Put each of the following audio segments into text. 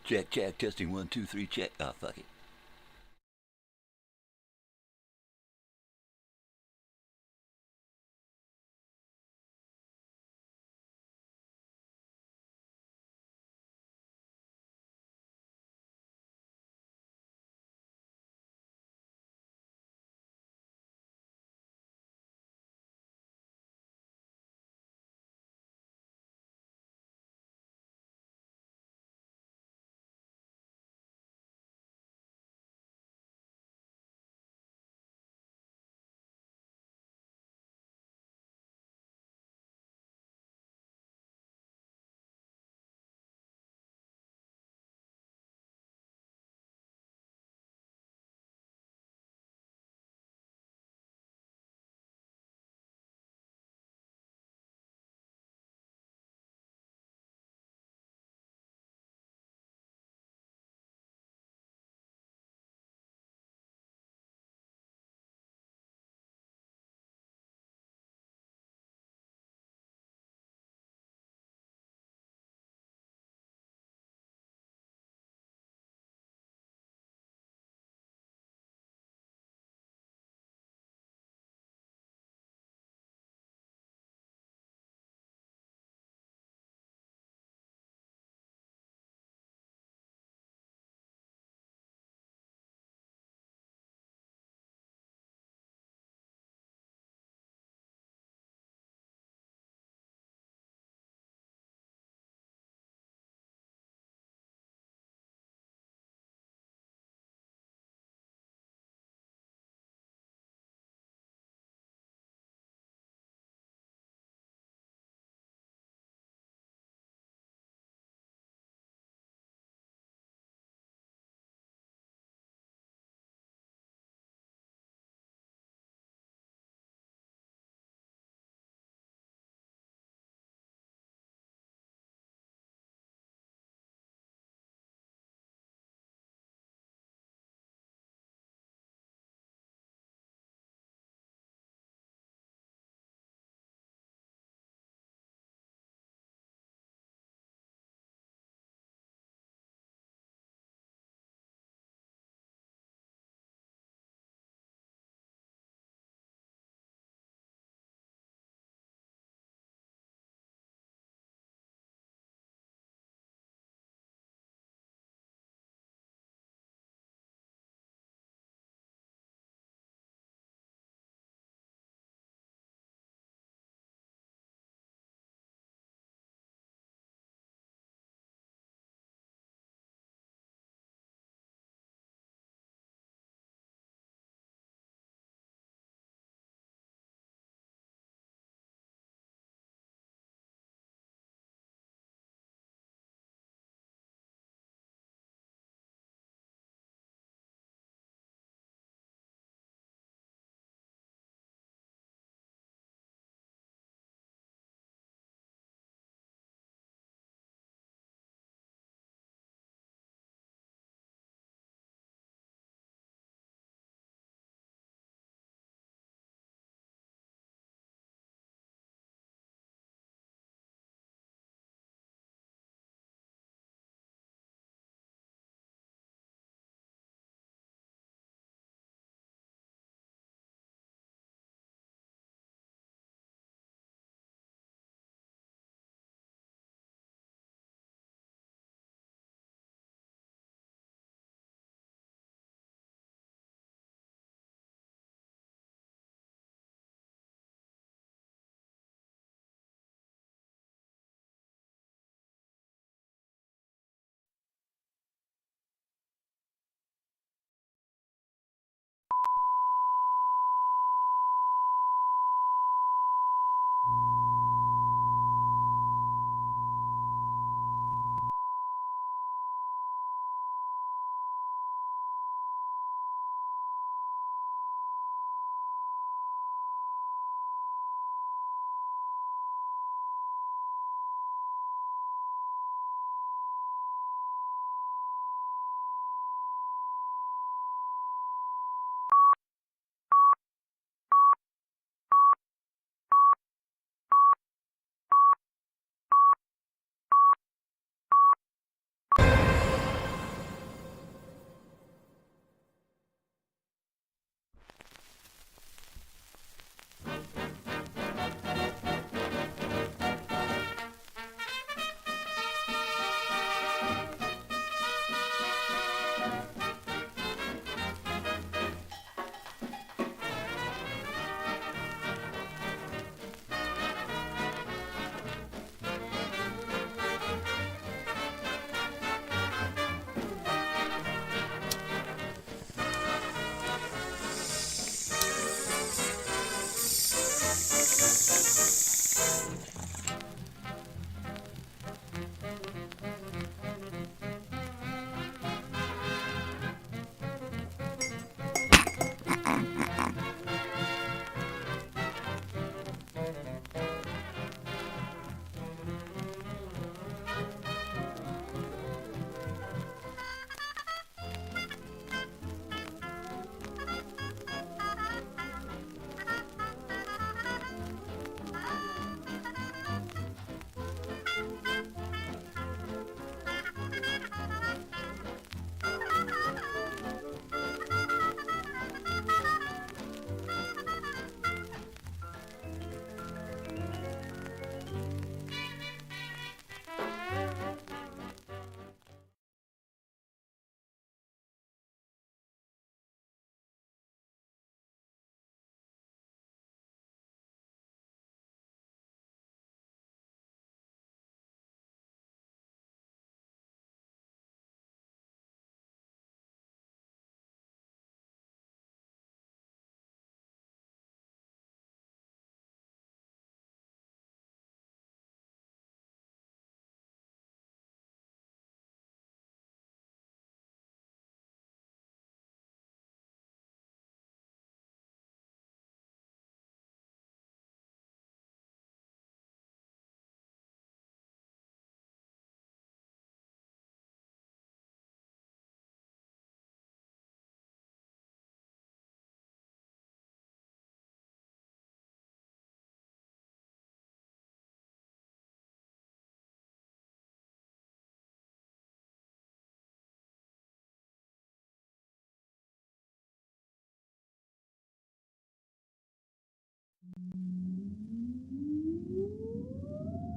Check, check, testing 1, 2, 3, check. Oh, fuck it.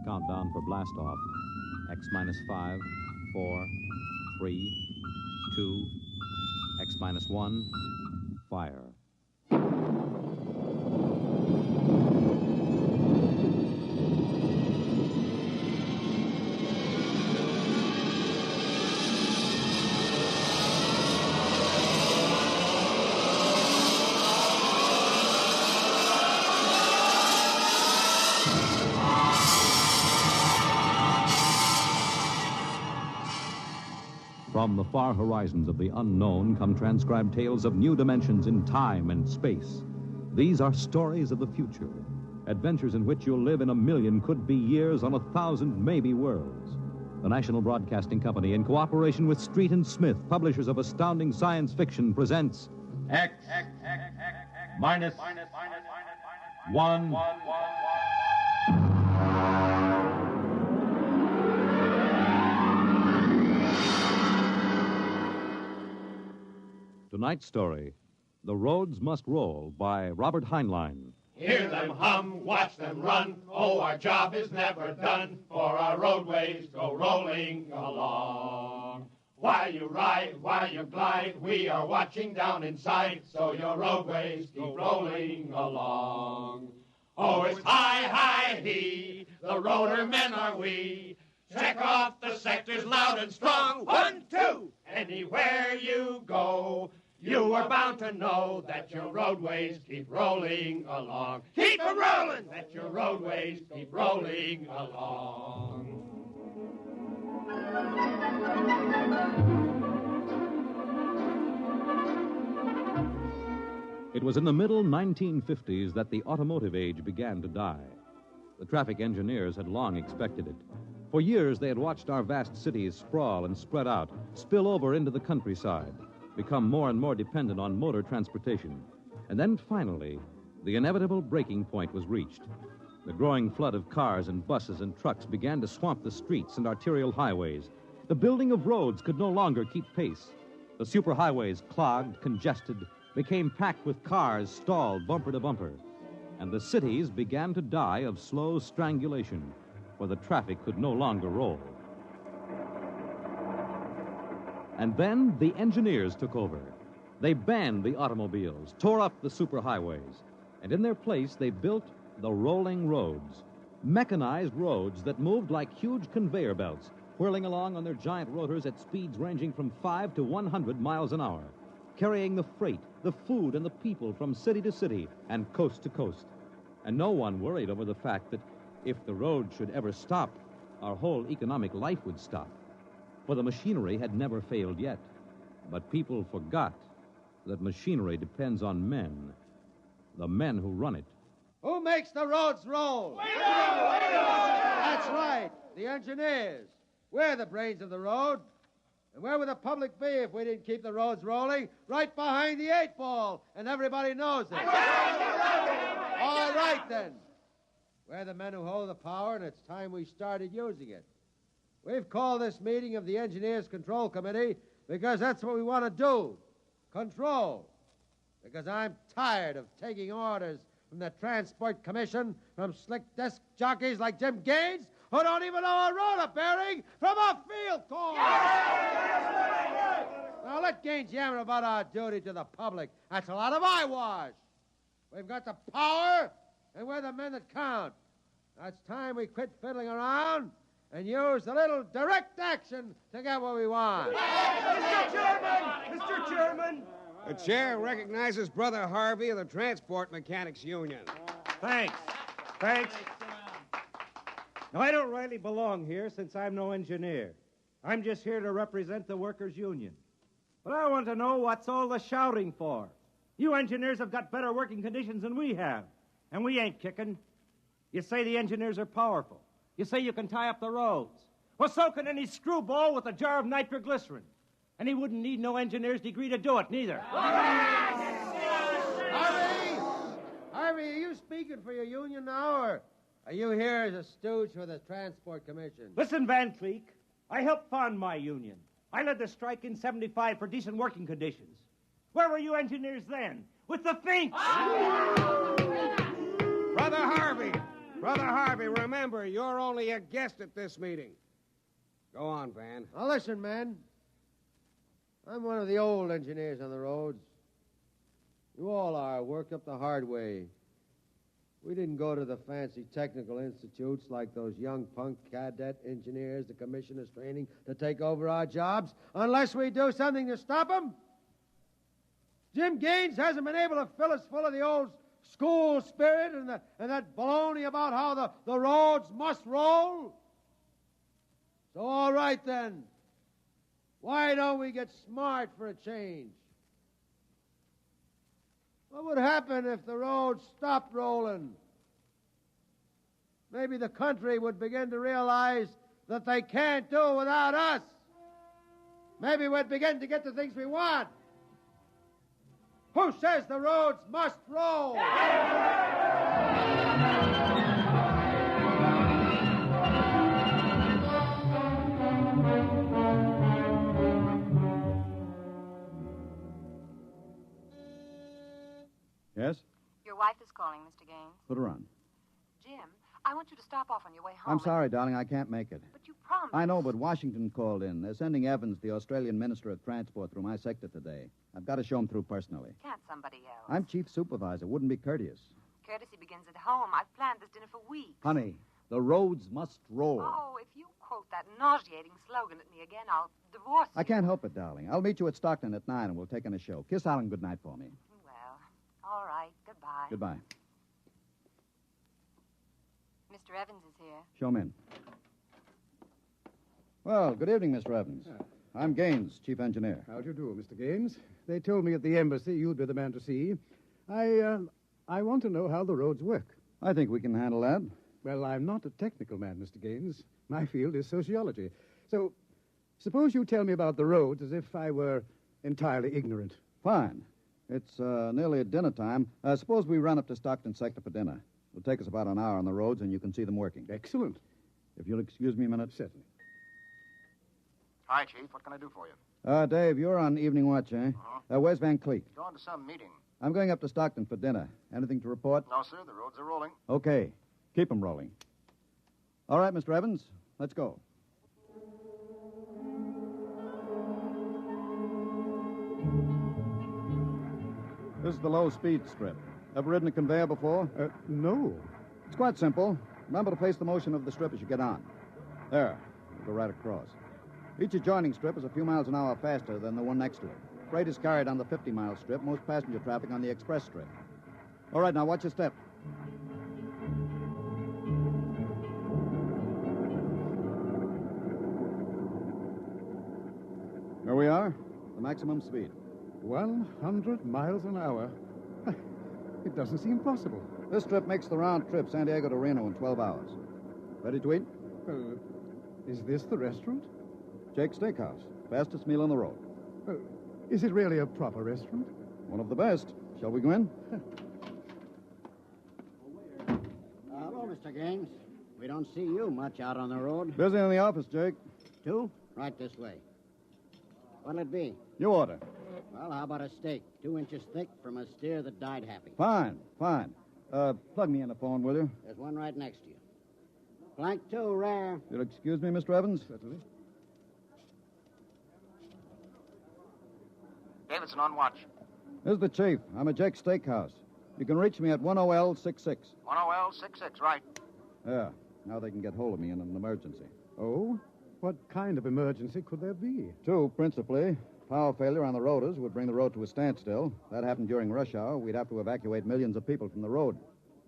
Countdown for blast off. X minus 5, 4, 3, 2, X minus 1, fire. From the far horizons of the unknown come transcribed tales of new dimensions in time and space. These are stories of the future, adventures in which you'll live in a million could-be years on 1,000 maybe worlds. The National Broadcasting Company, in cooperation with Street and Smith, publishers of astounding science fiction, presents X minus 1. Tonight's story, The Roads Must Roll, by Robert Heinlein. Hear them hum, watch them run. Oh, our job is never done, for our roadways go rolling along. While you ride, while you glide, we are watching down in sight, so your roadways keep rolling along. Oh, it's high, high, he, the roader men are we. Check off the sectors loud and strong. 1, 2, anywhere you go. You are bound to know that your roadways keep rolling along. Keep it rolling! That your roadways keep rolling along. It was in the middle 1950s that the automotive age began to die. The traffic engineers had long expected it. For years, they had watched our vast cities sprawl and spread out, spill over into the countryside, become more and more dependent on motor transportation. And then, finally, the inevitable breaking point was reached. The growing flood of cars and buses and trucks began to swamp the streets and arterial highways. The building of roads could no longer keep pace. The superhighways, clogged, congested, became packed with cars stalled bumper to bumper. And the cities began to die of slow strangulation, for the traffic could no longer roll. And then the engineers took over. They banned the automobiles, tore up the superhighways, and in their place they built the rolling roads, mechanized roads that moved like huge conveyor belts, whirling along on their giant rotors at speeds ranging from 5 to 100 miles an hour, carrying the freight, the food, and the people from city to city and coast to coast. And no one worried over the fact that if the road should ever stop, our whole economic life would stop. For the machinery had never failed yet. But people forgot that machinery depends on men, the men who run it. Who makes the roads roll? We do! That's right, the engineers. We're the brains of the road. And where would the public be if we didn't keep the roads rolling? Right behind the 8-ball, and everybody knows it. All right, then. We're the men who hold the power, and it's time we started using it. We've called this meeting of the Engineers Control Committee because that's what we want to do. Control. Because I'm tired of taking orders from the Transport Commission, from slick desk jockeys like Jim Gaines, who don't even know a rotor bearing from a field corn. Now let Gaines yammer about our duty to the public. That's a lot of eyewash. We've got the power, and we're the men that count. Now it's time we quit fiddling around and use a little direct action to get what we want. Mr. Chairman! Mr. Chairman! The chair recognizes Brother Harvey of the Transport Mechanics Union. Thanks. Now, I don't rightly belong here since I'm no engineer. I'm just here to represent the workers' union. But I want to know what's all the shouting for. You engineers have got better working conditions than we have, and we ain't kicking. You say the engineers are powerful. You say you can tie up the roads. Well, so can any screwball with a jar of nitroglycerin. And he wouldn't need no engineer's degree to do it, neither. Harvey, are you speaking for your union now, or are you here as a stooge for the Transport Commission? Listen, Van Cleek, I helped found my union. I led the strike in 75 for decent working conditions. Where were you engineers then? With the finks! Brother Harvey! Brother Harvey, remember, you're only a guest at this meeting. Go on, Van. Now, listen, man. I'm one of the old engineers on the roads. You all are, worked up the hard way. We didn't go to the fancy technical institutes like those young punk cadet engineers the commissioner's training to take over our jobs unless we do something to stop them. Jim Gaines hasn't been able to fill us full of the old school spirit and that baloney about how the roads must roll. So, all right, then. Why don't we get smart for a change? What would happen if the roads stopped rolling? Maybe the country would begin to realize that they can't do it without us. Maybe we'd begin to get the things we want. Who says the roads must roll? Yes? Your wife is calling, Mr. Gaines. Put her on. Jim, I want you to stop off on your way home. I'm sorry, darling. I can't make it. But you promised. I know, but Washington called in. They're sending Evans, the Australian Minister of Transport, through my sector today. I've got to show him through personally. Can't somebody else? I'm chief supervisor. Wouldn't be courteous. Courtesy begins at home. I've planned this dinner for weeks. Honey, the roads must roll. Oh, if you quote that nauseating slogan at me again, I'll divorce you. I can't help it, darling. I'll meet you at Stockton at 9 and we'll take in a show. Kiss Alan goodnight for me. Well, all right. Goodbye. Goodbye. Mr. Evans is here. Show him in. Well, good evening, Mr. Evans. I'm Gaines, chief engineer. How do you do, Mr. Gaines? They told me at the embassy you'd be the man to see. I want to know how the roads work. I think we can handle that. Well, I'm not a technical man, Mr. Gaines. My field is sociology. So, suppose you tell me about the roads as if I were entirely ignorant. Fine. It's nearly at dinner time. Suppose we run up to Stockton sector for dinner. It'll take us about an hour on the roads, and you can see them working. Excellent. If you'll excuse me a minute. Certainly. Hi, Chief. What can I do for you? Dave, you're on evening watch, eh? Where's Van Cleek? Going to some meeting. I'm going up to Stockton for dinner. Anything to report? No, sir. The roads are rolling. Okay. Keep them rolling. All right, Mr. Evans, let's go. This is the low-speed strip. Ever ridden a conveyor before? No. It's quite simple. Remember to face the motion of the strip as you get on. There. We'll go right across. Each adjoining strip is a few miles an hour faster than the one next to it. Freight is carried on the 50-mile strip, most passenger traffic on the express strip. All right, now watch your step. There we are, the maximum speed. 100 miles an hour. It doesn't seem possible. This strip makes the round trip, San Diego to Reno, in 12 hours. Ready to eat? Well, is this the restaurant? Jake's Steakhouse. Fastest meal on the road. Is it really a proper restaurant? One of the best. Shall we go in? Hello, Mr. Gaines. We don't see you much out on the road. Busy in the office, Jake. Two? Right this way. What'll it be? You order. Well, how about a steak? 2 inches thick from a steer that died happy. Fine. Plug me in the phone, will you? There's one right next to you. Flank 2, rare. You'll excuse me, Mr. Evans? Certainly. Davidson on watch. This is the chief. I'm at Jake's Steakhouse. You can reach me at 10L66. 10L66, right. Yeah. Now they can get hold of me in an emergency. Oh? What kind of emergency could there be? 2, principally. Power failure on the rotors would bring the road to a standstill. That happened during rush hour. We'd have to evacuate millions of people from the road.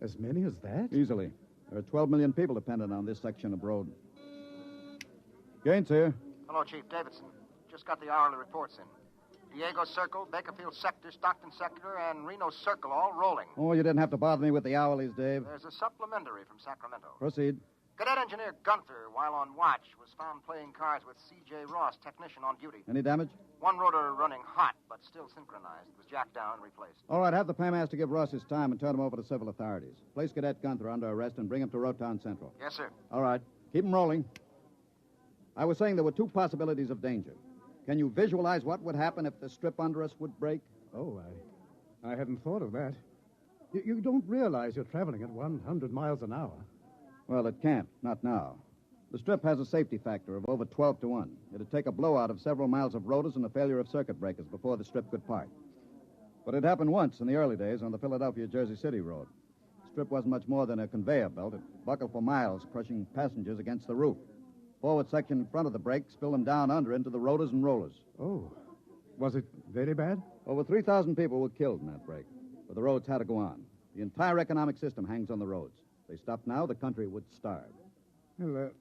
As many as that? Easily. There are 12 million people dependent on this section of road. Gaines here. Hello, Chief. Davidson. Just got the hourly reports in. Diego Circle, Bakerfield Sector, Stockton Sector, and Reno Circle all rolling. Oh, you didn't have to bother me with the hourlies, Dave. There's a supplementary from Sacramento. Proceed. Cadet Engineer Gunther, while on watch, was found playing cards with C.J. Ross, technician on duty. Any damage? One rotor running hot, but still synchronized. It was jacked down and replaced. All right, have the paymaster give Ross his time and turn him over to civil authorities. Place Cadet Gunther under arrest and bring him to Rotown Central. Yes, sir. All right. Keep him rolling. I was saying there were 2 possibilities of danger. Can you visualize what would happen if the strip under us would break? Oh, I hadn't thought of that. You don't realize you're traveling at 100 miles an hour. Well, it can't. Not now. The Strip has a safety factor of over 12 to 1. It'd take a blowout of several miles of rotors and a failure of circuit breakers before the Strip could part. But it happened once in the early days on the Philadelphia-Jersey City road. The Strip wasn't much more than a conveyor belt. It buckled for miles, crushing passengers against the roof. Forward section in front of the brake spilled them down under into the rotors and rollers. Oh. Was it very bad? Over 3,000 people were killed in that break. But the roads had to go on. The entire economic system hangs on the roads. If they stopped now, the country would starve. Well,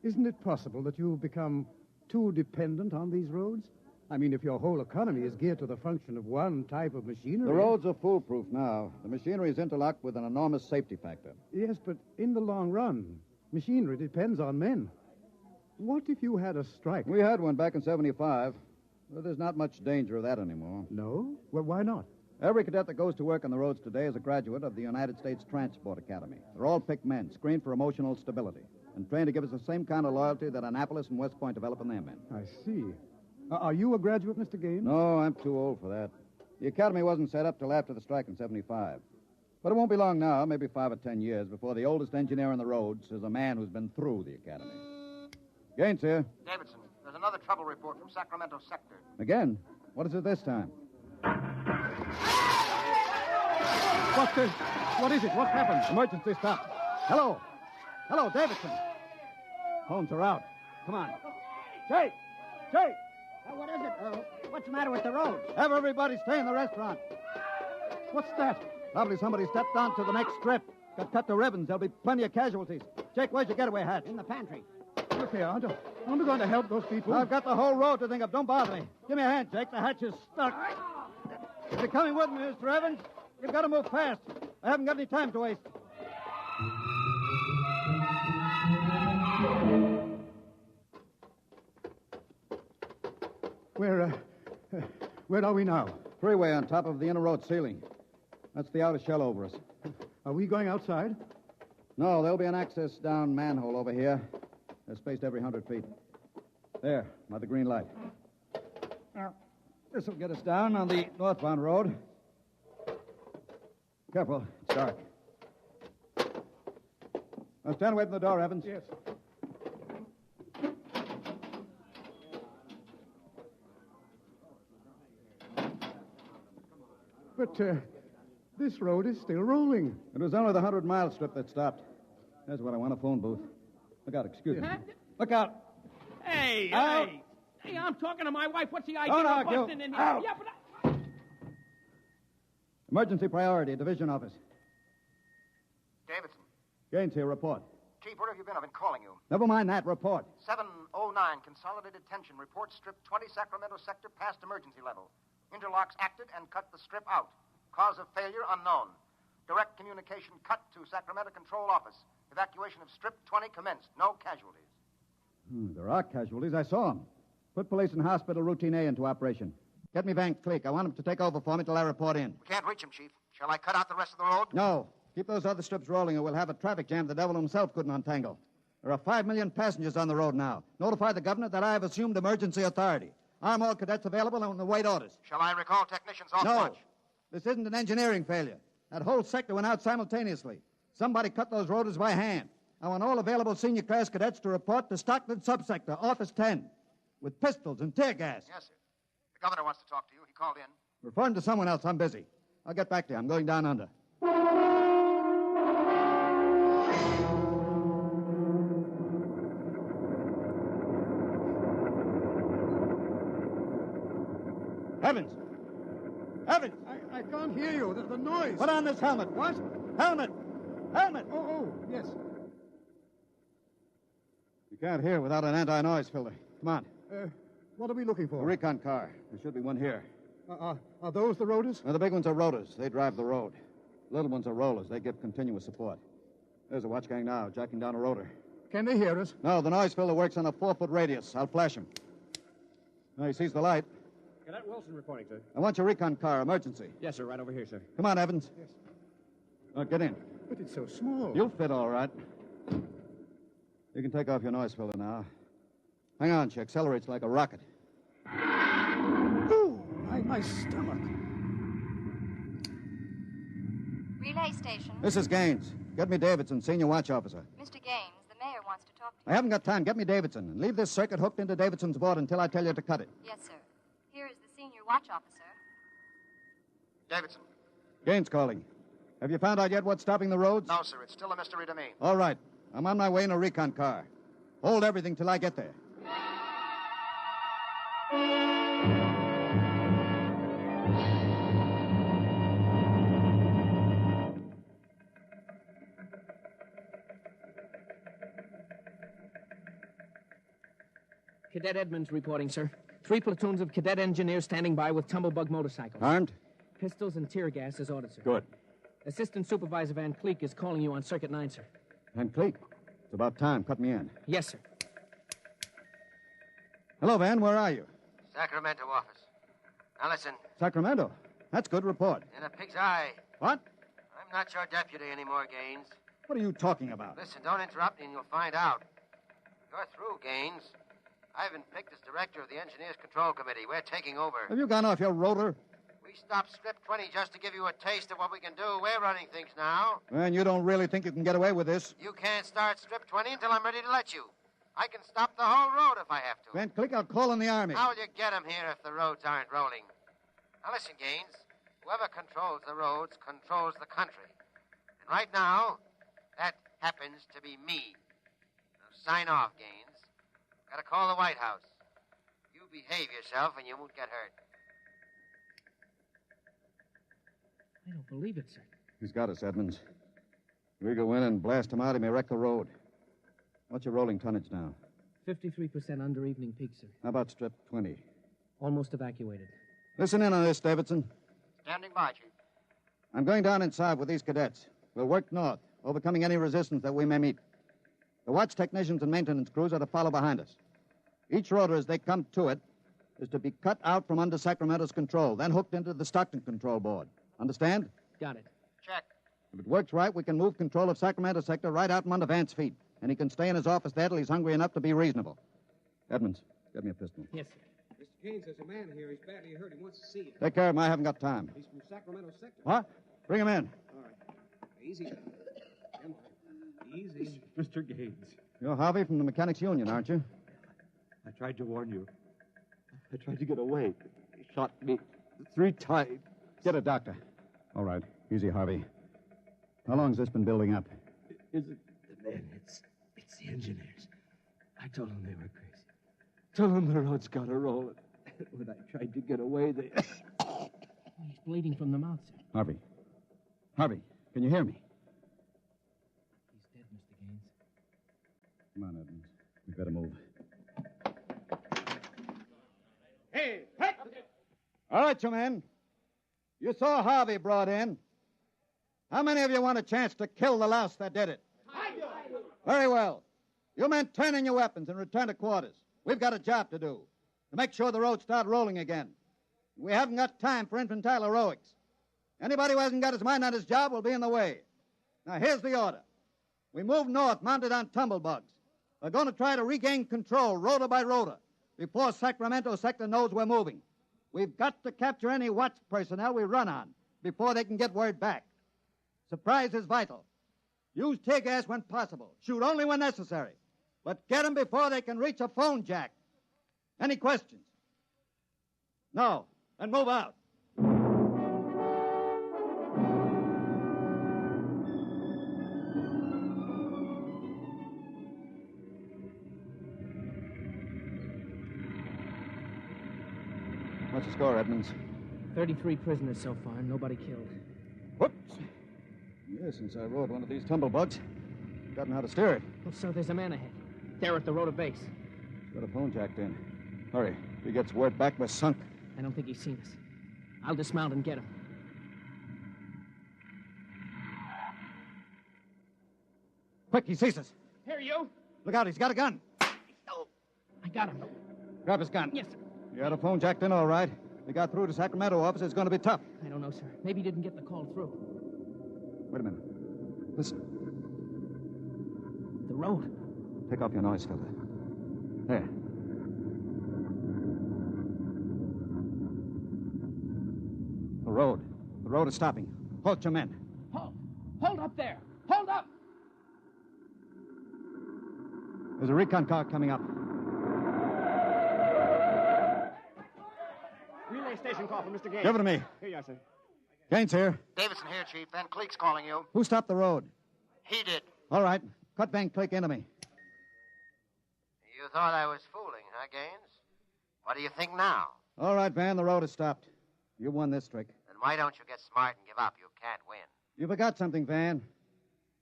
isn't it possible that you've become too dependent on these roads? I mean, if your whole economy is geared to the function of one type of machinery... The roads are foolproof now. The machinery is interlocked with an enormous safety factor. Yes, but in the long run, machinery depends on men. What if you had a strike? We had one back in 75. Well, there's not much danger of that anymore. No? Well, why not? Every cadet that goes to work on the roads today is a graduate of the United States Transport Academy. They're all picked men, screened for emotional stability, and trained to give us the same kind of loyalty that Annapolis and West Point develop in their men. I see. Are you a graduate, Mr. Gaines? No, I'm too old for that. The academy wasn't set up till after the strike in 75. But it won't be long now, maybe 5 or 10 years, before the oldest engineer on the roads is a man who's been through the academy. Gaines here. Davidson, there's another trouble report from Sacramento sector. Again? What is it this time? What is it? What happened? Emergency stop. Hello. Hello, Davidson. Phones are out. Come on. Jake! Jake! What is it? What's the matter with the roads? Have everybody stay in the restaurant. What's that? Probably somebody stepped onto the next strip. Got cut to ribbons. There'll be plenty of casualties. Jake, where's your getaway hatch? In the pantry. Look here, aren't we going to help those people? I've got the whole road to think of. Don't bother me. Give me a hand, Jake. The hatch is stuck. If you're coming with me, Mr. Evans, you've got to move fast. I haven't got any time to waste. Where are we now? Freeway on top of the inner road ceiling. That's the outer shell over us. Are we going outside? No, there'll be an access down manhole over here. They're spaced every 100 feet. There, by the green light. Now, this will get us down on the northbound road. Careful, it's dark. Now stand away from the door, Evans. Yes. But this road is still rolling. It was only the 100-mile strip that stopped. That's what I want, a phone booth. Look out, excuse me. Look out. Hey, out. Hey, I'm talking to my wife. What's the idea Don't of argue. busting in here? Out. Yeah, but Emergency priority, division office. Davidson. Gaines here, report. Chief, where have you been? I've been calling you. Never mind that, report. 709, consolidated tension. Report strip 20, Sacramento sector, past emergency level. Interlocks acted and cut the strip out. Cause of failure unknown. Direct communication cut to Sacramento Control Office. Evacuation of strip 20 commenced. No casualties. There are casualties. I saw them. Put police and hospital routine A into operation. Get me Van Cleek. I want him to take over for me till I report in. We can't reach him, Chief. Shall I cut out the rest of the road? No. Keep those other strips rolling or we'll have a traffic jam the devil himself couldn't untangle. There are 5 million passengers on the road now. Notify the governor that I have assumed emergency authority. Arm all cadets available and await orders. Shall I recall technicians off No. watch? This isn't an engineering failure. That whole sector went out simultaneously. Somebody cut those rotors by hand. I want all available senior class cadets to report to Stockton subsector, Office 10, with pistols and tear gas. Yes, sir. The governor wants to talk to you. He called in. Referring to someone else. I'm busy. I'll get back to you. I'm going down under. Evans! Evans! I can't hear you. The noise. Put on this helmet. What? Helmet! Helmet! Oh, yes. You can't hear without an anti-noise filter. Come on. What are we looking A for? recon car. There should be one here. Are those the rotors? Now, the big ones are rotors. They drive the road. Little ones are rollers. They give continuous support. There's a watch gang now, jacking down a rotor. Can they hear us? No, the noise filter works on a 4-foot radius. I'll flash him. Now, he sees the light. Cadet Wilson reporting, sir. I want your recon car, emergency. Yes, sir, right over here, sir. Come on, Evans. Yes. Now, get in. But it's so small. You'll fit all right. You can take off your noise filter now. Hang on, she accelerates like a rocket. Oh, my stomach. Relay station. This is Gaines. Get me Davidson, senior watch officer. Mr. Gaines, the mayor wants to talk to I haven't got time. Get me Davidson. And leave this circuit hooked into Davidson's board until I tell you to cut it. you. Yes, sir. Here is the senior watch officer. Davidson. Gaines calling. Have you found out yet what's stopping the roads? No, sir. It's still a mystery to me. All right. I'm on my way in a recon car. Hold everything till I get there. Cadet Edmonds reporting, sir. 3 platoons of cadet engineers standing by with tumblebug motorcycles. Armed? Pistols and tear gas as ordered, sir. Good. Assistant Supervisor Van Cleek is calling you on Circuit 9, sir. Van Cleek. It's about time. Cut me in. Yes, sir. Hello, Van. Where are you? Sacramento office. Now listen, Sacramento. That's good. Report. in a pig's eye. What? I'm not your deputy anymore, Gaines. What are you talking about? Listen, don't interrupt me and you'll find out. You're through, Gaines. I've been picked as director of the Engineers Control Committee. We're taking over. Have you gone off your rotor? We stopped Strip 20 just to give you a taste of what we can do. We're running things now. And you don't really think you can get away with this? You can't start Strip 20 until I'm ready to let you. I can stop the whole road if I have to. Van Cleek, I'll call in the Army. How will you get 'em here if the roads aren't rolling? Now listen, Gaines. Whoever controls the roads controls the country. And right now, that happens to be me. Now sign off, Gaines. Gotta call the White House. You behave yourself and you won't get hurt. I don't believe it, sir. He's got us, Edmonds. We go in and blast him out, he may wreck the road. What's your rolling tonnage now? 53% under evening peak, sir. How about Strip 20? Almost evacuated. Listen in on this, Davidson. Standing by, Chief. I'm going down inside with these cadets. We'll work north, overcoming any resistance that we may meet. The watch technicians and maintenance crews are to follow behind us. Each rotor, as they come to it, is to be cut out from under Sacramento's control, then hooked into the Stockton control board. Understand? Got it. Check. If it works right, we can move control of Sacramento sector right out from under Vance's feet, and he can stay in his office there till he's hungry enough to be reasonable. Edmonds, get me a pistol. Yes, sir. Mr. Gaines, there's a man here. He's badly hurt. He wants to see you. Take care of him. I haven't got time. He's from Sacramento sector. What? Bring him in. All right. Easy. Come on. Easy. Mr. Gaines. You're Harvey from the Mechanics Union, aren't you? I tried to warn you. I tried to get away. He shot me 3 times. Get a doctor. All right. Easy, Harvey. How long's this been building up? Is it the men? It's the engineers. I told them they were crazy. Told them the road's got to roll. When I tried to get away, they... He's bleeding from the mouth, sir. Harvey. Harvey, can you hear me? He's dead, Mr. Gaines. Come on, Edmonds. We've got to move. Hey! All right, you men. You saw Harvey brought in. How many of you want a chance to kill the louse that did it? I do. Very well. You men turn in your weapons and return to quarters. We've got a job to do, to make sure the roads start rolling again. We haven't got time for infantile heroics. Anybody who hasn't got his mind on his job will be in the way. Now, here's the order. We move north, mounted on tumblebugs. We're going to try to regain control, rotor by rotor, before Sacramento sector knows we're moving. We've got to capture any watch personnel we run on before they can get word back. Surprise is vital. Use tear gas when possible. Shoot only when necessary. But get them before they can reach a phone jack. Any questions? No. Then move out. What's the score, Edmonds? 33 prisoners so far, nobody killed. Whoops. Yes, since I rode one of these tumblebugs, I've gotten how to steer it. Oh, sir, there's a man ahead. There at the rotor base. He's got a phone jacked in. Hurry. If he gets word back, we're sunk. I don't think he's seen us. I'll dismount and get him. Quick, he sees us. Here, you. Look out, he's got a gun. Oh, I got him. Grab his gun. Yes, sir. You had a phone jacked in, all right. If he got through to Sacramento office, it's going to be tough. I don't know, sir. Maybe he didn't get the call through. Wait a minute. Listen. The road. Take off your noise filter. There. The road. The road is stopping. Halt your men. Halt. up there! Hold up! There's a recon car coming up. Relay station call from Mr. Gaines. Give it to me. Here you are, sir. Gaines here. Davidson here, Chief. Van Cleek's calling you. Who stopped the road? He did. All right. Cut Van Cleek into me. You thought I was fooling, huh, Gaines? What do you think now? All right, Van, the road is stopped. You won this trick. Then why don't you get smart and give up? You can't win. You forgot something, Van.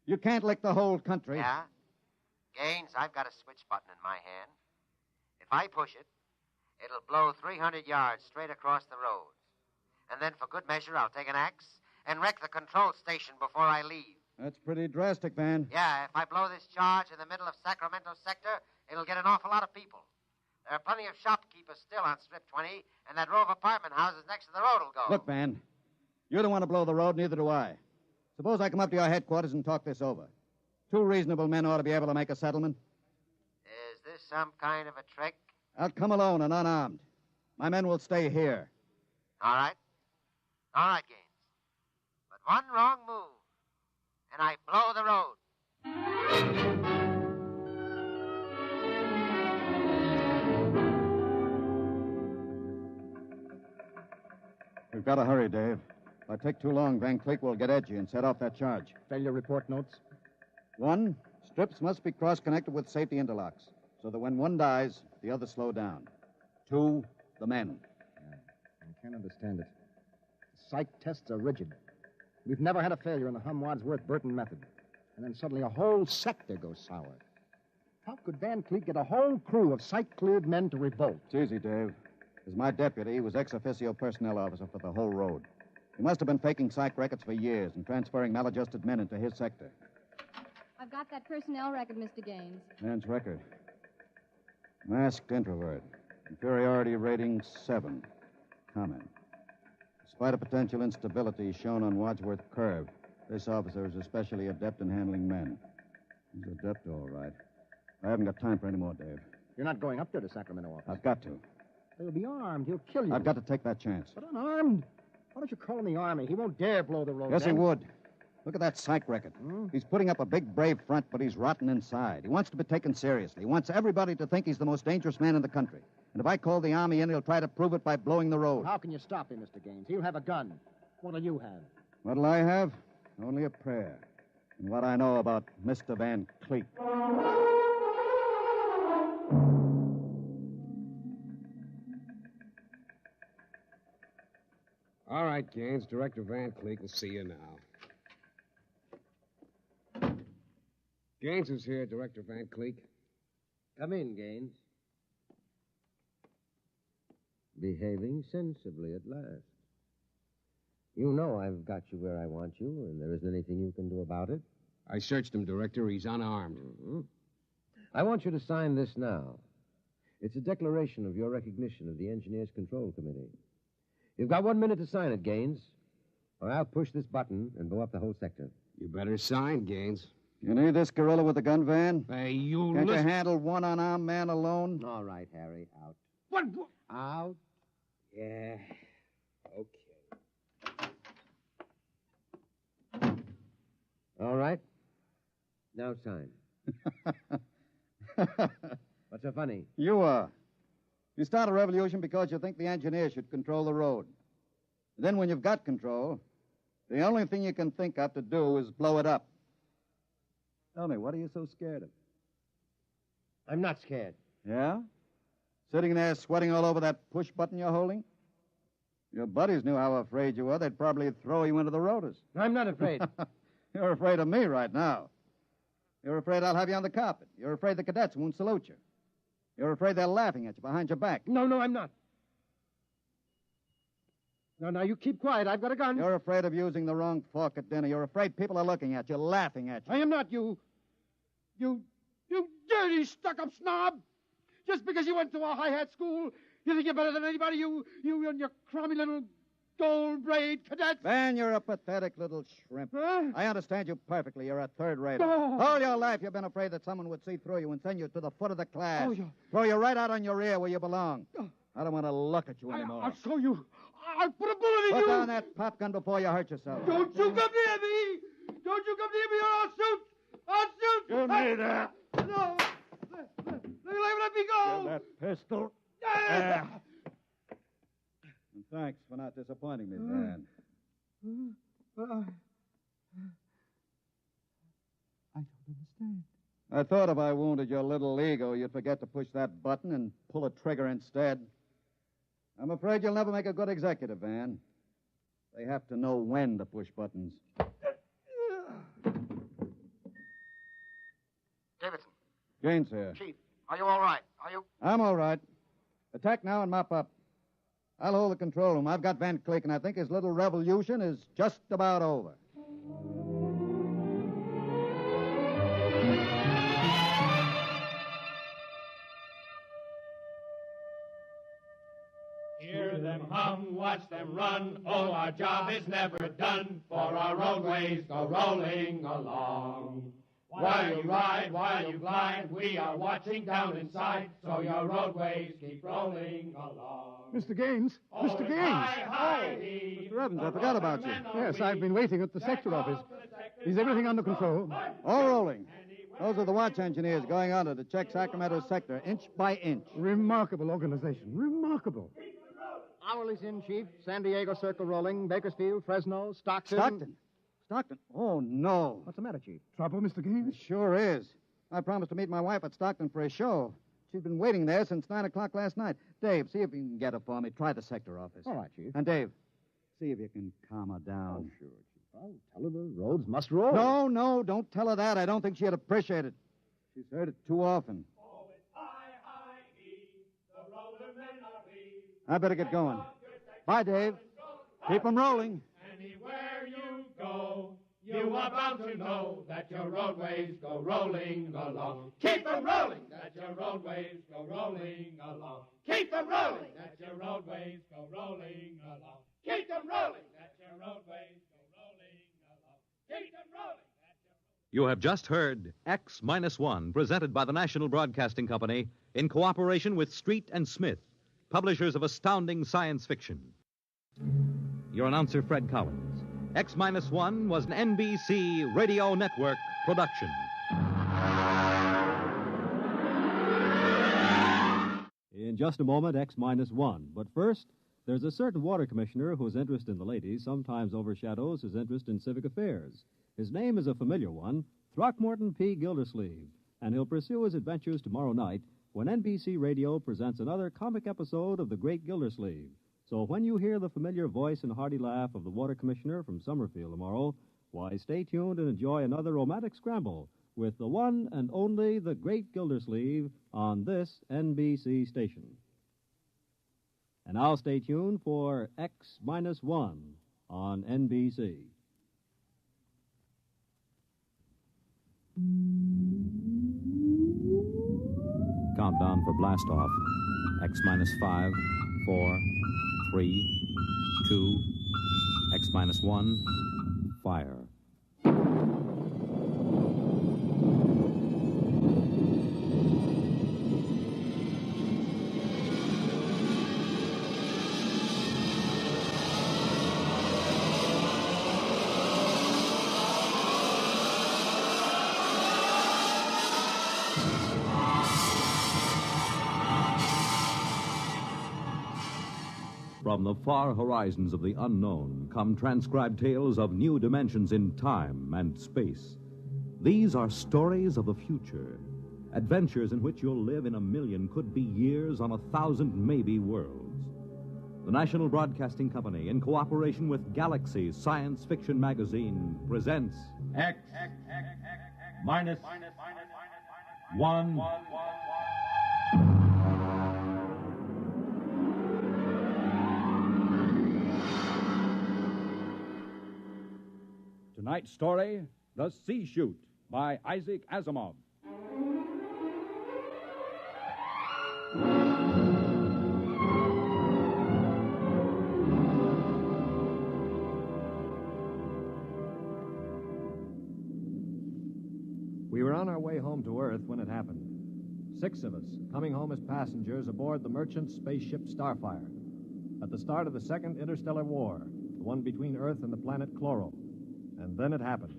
You can't lick the whole country. Yeah? Gaines, I've got a switch button in my hand. If I push it, it'll blow 300 yards straight across the roads. And then for good measure, I'll take an axe and wreck the control station before I leave. That's pretty drastic, Van. Yeah, if I blow this charge in the middle of Sacramento sector, it'll get an awful lot of people. There are plenty of shopkeepers still on Strip 20, and that row of apartment houses next to the road will go. Look, Van, you don't want to blow the road, neither do I. Suppose I come up to your headquarters and talk this over. Two reasonable men ought to be able to make a settlement. Is this some kind of a trick? I'll come alone and unarmed. My men will stay here. All right. All right, Gaines. But one wrong move, and I blow the road. We've got to hurry, Dave. If I take too long, Van Cleek will get edgy and set off that charge. Failure report notes? 1, strips must be cross-connected with safety interlocks, so that when one dies, the others slow down. 2, the men. I can't understand it. Psych tests are rigid. We've never had a failure in the Hum-Wadsworth-Burton method. And then suddenly a whole sector goes sour. How could Van Cleek get a whole crew of psych-cleared men to revolt? It's easy, Dave. As my deputy, he was ex-officio personnel officer for the whole road. He must have been faking psych records for years and transferring maladjusted men into his sector. I've got that personnel record, Mr. Gaines. Man's record. Masked introvert. Inferiority rating 7. Comment. Despite a potential instability shown on Wadsworth Curve, this officer is especially adept in handling men. He's adept, all right. I haven't got time for any more, Dave. You're not going up there to Sacramento office. I've got to. He'll be armed. He'll kill you. I've got to take that chance. But unarmed? Why don't you call in the Army? He won't dare blow the road. Yes, then. he would. Look at that psych record. He's putting up a big, brave front, but he's rotten inside. He wants to be taken seriously. He wants everybody to think he's the most dangerous man in the country. And if I call the Army in, he'll try to prove it by blowing the road. How can you stop him, Mr. Gaines? He'll have a gun. What'll you have? What'll I have? Only a prayer. And what I know about Mr. Van Cleek. All right, Gaines. Director Van Cleek will see you now. Gaines is here, Director Van Cleek. Come in, Gaines. Behaving sensibly at last. You know I've got you where I want you, and there isn't anything you can do about it. I searched him, Director. He's unarmed. Mm-hmm. I want you to sign this now. It's a declaration of your recognition of the Engineers Control Committee. You've got 1 minute to sign it, Gaines, or I'll push this button and blow up the whole sector. You better sign, Gaines. You need this gorilla with the gun, Van? Hey, you Can't listen... you handle one unarmed man alone? All right, Harry, out. What? Out? Yeah. Okay. All right. Now sign. What's so funny? You are. You start a revolution because you think the engineers should control the road. Then when you've got control, the only thing you can think of to do is blow it up. Tell me, what are you so scared of? I'm not scared. Yeah? Sitting there sweating all over that push button you're holding? Your buddies knew how afraid you were. They'd probably throw you into the rotors. I'm not afraid. You're afraid of me right now. You're afraid I'll have you on the carpet. You're afraid the cadets won't salute you. You're afraid they're laughing at you behind your back. No, I'm not. Now, you keep quiet. I've got a gun. You're afraid of using the wrong fork at dinner. You're afraid people are looking at you, laughing at you. I am not, you dirty, stuck-up snob. Just because you went to a high-hat school, you think you're better than anybody, you and your crummy little gold-braid cadets. Van, you're a pathetic little shrimp. Huh? I understand you perfectly. You're a third-rater. Oh. All your life you've been afraid that someone would see through you and send you to the foot of the class. Oh, yeah. Throw you right out on your ear where you belong. I don't want to look at you anymore. I'll show you. I'll put a bullet in you. Put down that pop gun before you hurt yourself. Don't you come near me. Don't you come near me or I'll shoot! I'll shoot! Give me that. No! Let me go! Give that pistol. And thanks for not disappointing me, Van. I don't understand. I thought if I wounded your little ego, you'd forget to push that button and pull a trigger instead. I'm afraid you'll never make a good executive, Van. They have to know when to push buttons. Davidson. Gaines here. Chief, are you all right? Are you? I'm all right. Attack now and mop up. I'll hold the control room. I've got Van Cleek, and I think his little revolution is just about over. Hear them hum, watch them run. Oh, our job is never done, for our roadways go rolling along. While you ride, while you glide, we are watching down inside, so your roadways keep rolling along. Mr. Gaines! Mr. Gaines! Mr. Evans, I forgot about you. Yes, I've been waiting at the sector office. Is everything under control? All rolling. Those are the watch engineers going under to check Sacramento sector, inch by inch. Remarkable organization. Remarkable. Hourly's in, Chief. San Diego Circle rolling. Bakersfield, Fresno, Stockton. Stockton? Oh, no. What's the matter, Chief? Trouble, Mr. Gaines? It sure is. I promised to meet my wife at Stockton for a show. She's been waiting there since 9 o'clock last night. Dave, see if you can get her for me. Try the sector office. All right, Chief. And Dave, see if you can calm her down. Oh, sure, Chief. I'll tell her the roads must roll. No, don't tell her that. I don't think she'd appreciate it. She's heard it too often. I better get going. Bye, Dave. Keep 'em rolling. Anywhere you go, you are bound to know that your roadways go rolling along. Keep them rolling, that your roadways go rolling along. Keep them rolling, that your roadways go rolling along. Keep them rolling, that your roadways go rolling along. Keep them rolling. You have just heard X-1, presented by the National Broadcasting Company in cooperation with Street and Smith, publishers of astounding science fiction. Your announcer, Fred Collins. X-1 was an NBC Radio Network production. In just a moment, X-1. But first, there's a certain water commissioner whose interest in the ladies sometimes overshadows his interest in civic affairs. His name is a familiar one, Throckmorton P. Gildersleeve, and he'll pursue his adventures tomorrow night when NBC Radio presents another comic episode of The Great Gildersleeve. So when you hear the familiar voice and hearty laugh of the water commissioner from Summerfield tomorrow, why, stay tuned and enjoy another romantic scramble with the one and only The Great Gildersleeve on this NBC station. And now stay tuned for X-1 on NBC. Countdown for blast-off. X-5, 4, 3, 2, X-1, fire. From the far horizons of the unknown come transcribed tales of new dimensions in time and space. These are stories of the future, adventures in which you'll live in a million, could be years, on 1,000 maybe worlds. The National Broadcasting Company, in cooperation with Galaxy Science Fiction Magazine, presents X-1. Tonight's story, The Sea Shoot, by Isaac Asimov. We were on our way home to Earth when it happened. 6 of us, coming home as passengers aboard the merchant spaceship Starfire. At the start of the Second Interstellar War, the one between Earth and the planet Chloro. And then it happened.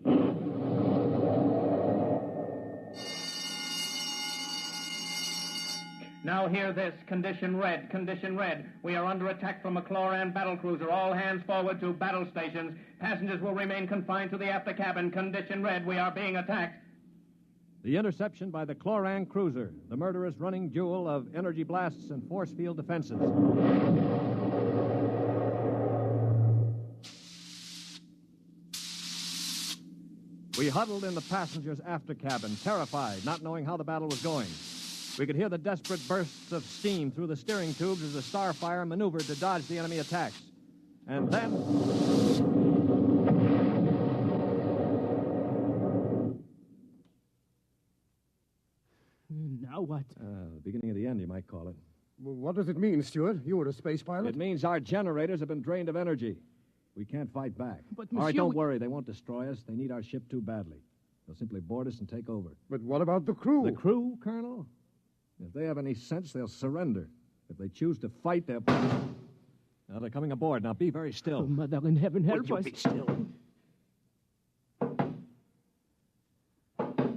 Now hear this. Condition red. Condition red. We are under attack from a Chloran battle cruiser. All hands forward to battle stations. Passengers will remain confined to the after cabin. Condition red. We are being attacked. The interception by the Chloran cruiser, the murderous running jewel of energy blasts and force field defenses. We huddled in the passengers' after cabin, terrified, not knowing how the battle was going. We could hear the desperate bursts of steam through the steering tubes as the Starfire maneuvered to dodge the enemy attacks. And then... Now what? The beginning of the end, you might call it. Well, what does it mean, Stuart? You were a space pilot? It means our generators have been drained of energy. We can't fight back. But, All right, monsieur, don't worry. They won't destroy us. They need our ship too badly. They'll simply board us and take over. But what about the crew? The crew, Colonel? If they have any sense, they'll surrender. If they choose to fight, they'll... Now, they're coming aboard. Now, be very still. Oh, Mother in heaven, help Would you us. be still?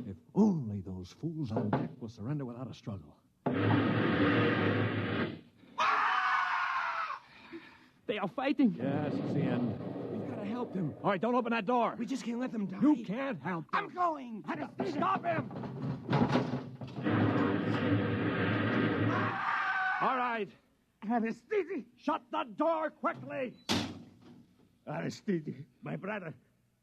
If only those fools on deck will surrender without a struggle. They are fighting. Yes, it's the end. We've got to help them. All right, don't open that door. We just can't let them die. You can't help them. I'm going. Stop him! All right. Aristide! Shut the door quickly! Aristide, my brother.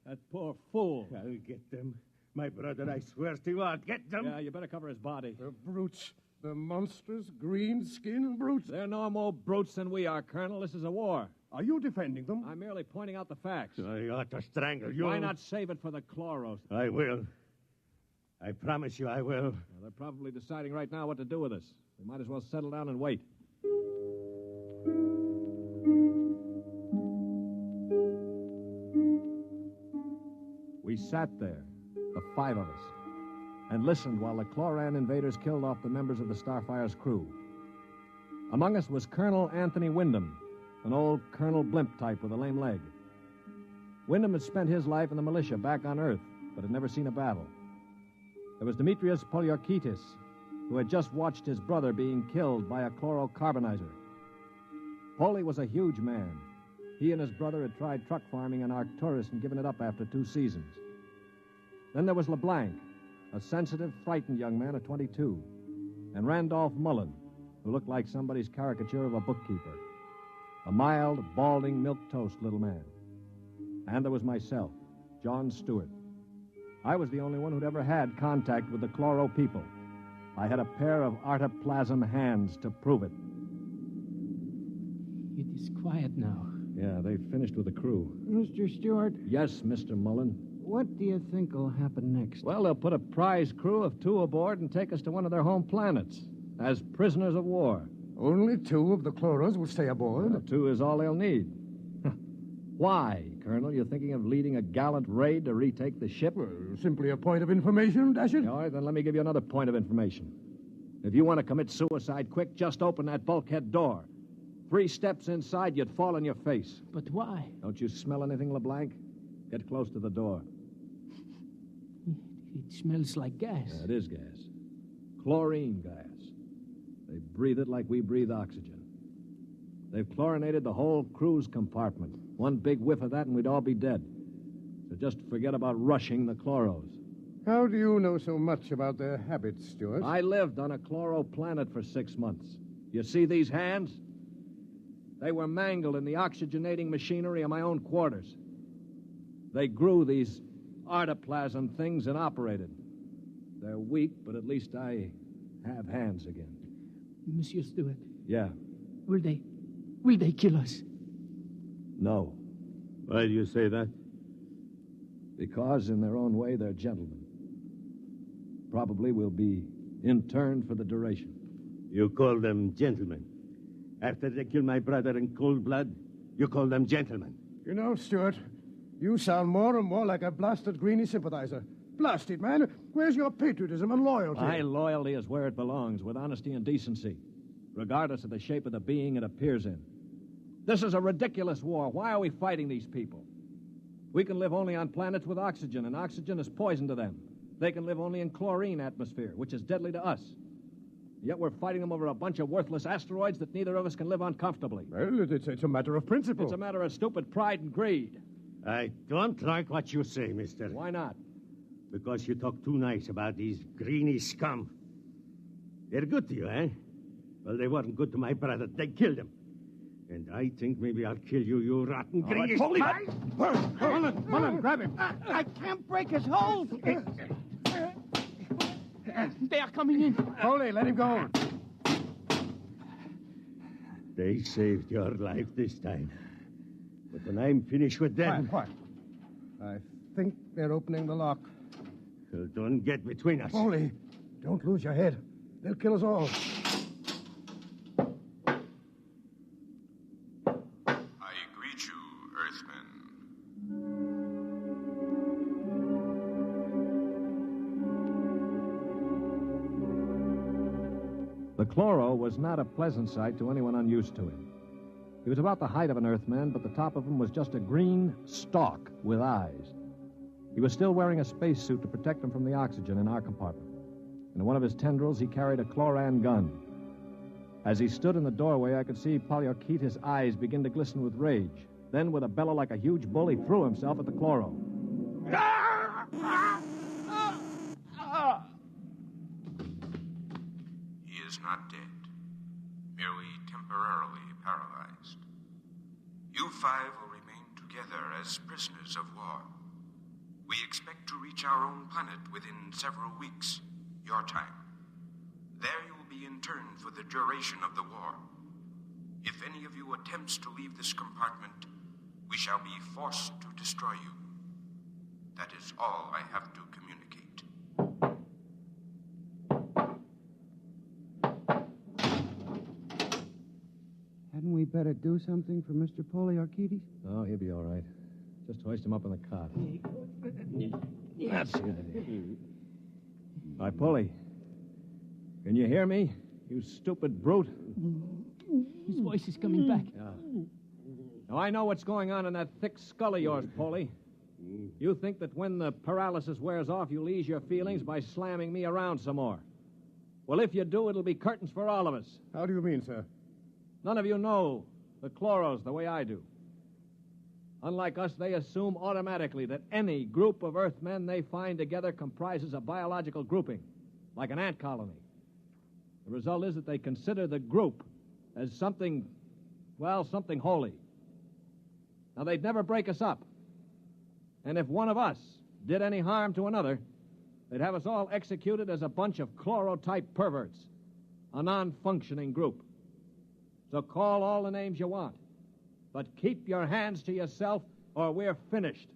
That poor fool. I'll get them. My brother, I swear to you, I'll get them. Yeah, you better cover his body. The brutes. The monstrous, green-skinned brutes. They're no more brutes than we are, Colonel. This is a war. Are you defending them? I'm merely pointing out the facts. I ought to strangle you. Why not save it for the chloros? I will. I promise you I will. Well, they're probably deciding right now what to do with us. We might as well settle down and wait. We sat there, the five of us, and listened while the Chloran invaders killed off the members of the Starfire's crew. Among us was Colonel Anthony Wyndham, an old Colonel Blimp type with a lame leg. Wyndham had spent his life in the militia back on Earth, but had never seen a battle. There was Demetrius Poliorkitis, who had just watched his brother being killed by a chlorocarbonizer. Poli was a huge man. He and his brother had tried truck farming in Arcturus and given it up after 2 seasons. Then there was LeBlanc, a sensitive, frightened young man of 22, and Randolph Mullen, who looked like somebody's caricature of a bookkeeper. A mild, balding, milquetoast little man. And there was myself, John Stewart. I was the only one who'd ever had contact with the Chloro people. I had a pair of artoplasm hands to prove it. It is quiet now. Yeah, they've finished with the crew. Mr. Stewart? Yes, Mr. Mullen. What do you think will happen next? Well, they'll put a prize crew of 2 aboard and take us to one of their home planets as prisoners of war. Only 2 of the Chloros will stay aboard? Well, 2 is all they'll need. Why, Colonel? You thinking of leading a gallant raid to retake the ship? Well, simply a point of information, Dasher. All right, then let me give you another point of information. If you want to commit suicide quick, just open that bulkhead door. 3 steps inside, you'd fall on your face. But why? Don't you smell anything, LeBlanc? Get close to the door. It smells like gas. Yeah, it is gas. Chlorine gas. They breathe it like we breathe oxygen. They've chlorinated the whole crew's compartment. One big whiff of that and we'd all be dead. So just forget about rushing the chloros. How do you know so much about their habits, Stuart? I lived on a chloro planet for 6 months. You see these hands? They were mangled in the oxygenating machinery of my own quarters. They grew these artoplasm things and operated. They're weak, but at least I have hands again. Monsieur Stewart. Yeah. Will they kill us? No. Why do you say that? Because in their own way, they're gentlemen. Probably will be interned for the duration. You call them gentlemen. After they kill my brother in cold blood, you call them gentlemen. You know, Stuart, you sound more and more like a blasted Greenie sympathizer. Blasted, man. Where's your patriotism and loyalty? My loyalty is where it belongs, with honesty and decency, regardless of the shape of the being it appears in. This is a ridiculous war. Why are we fighting these people? We can live only on planets with oxygen, and oxygen is poison to them. They can live only in chlorine atmosphere, which is deadly to us. Yet we're fighting them over a bunch of worthless asteroids that neither of us can live on comfortably. Well, it's a matter of principle. It's a matter of stupid pride and greed. I don't like what you say, mister. Why not? Because you talk too nice about these greeny scum. They're good to you, eh? Well, they weren't good to my brother. They killed him. And I think maybe I'll kill you, you rotten greeny... Mullen, grab him. I can't break his hold. They are coming in. Foley, let him go. They saved your life this time. But when I'm finished with them... Quiet. I think they're opening the lock. Well, don't get between us. Foley, don't lose your head. They'll kill us all. I greet you, Earthmen. The chloro was not a pleasant sight to anyone unused to it. He was about the height of an Earthman, but the top of him was just a green stalk with eyes. He was still wearing a spacesuit to protect him from the oxygen in our compartment. In one of his tendrils, he carried a chloran gun. As he stood in the doorway, I could see Polyarchetes' eyes begin to glisten with rage. Then, with a bellow like a huge bull, he threw himself at the chloro. He is not dead, merely temporarily paralyzed. You five will remain together as prisoners of war. We expect to reach our own planet within several weeks, your time. There you will be interned for the duration of the war. If any of you attempts to leave this compartment, we shall be forced to destroy you. That is all I have to communicate. Hadn't we better do something for Mr. Polyarchetes? Oh, he'll be all right. Just hoist him up in the cot. That's it. All right, Polly. Can you hear me, you stupid brute? His voice is coming back. Yeah. Now, I know what's going on in that thick skull of yours, Polly. You think that when the paralysis wears off, you'll ease your feelings by slamming me around some more. Well, if you do, it'll be curtains for all of us. How do you mean, sir? None of you know the chloros the way I do. Unlike us, they assume automatically that any group of Earthmen they find together comprises a biological grouping, like an ant colony. The result is that they consider the group as something, well, something holy. Now, they'd never break us up. And if one of us did any harm to another, they'd have us all executed as a bunch of chloro-type perverts, a non-functioning group. So call all the names you want, but keep your hands to yourself or we're finished.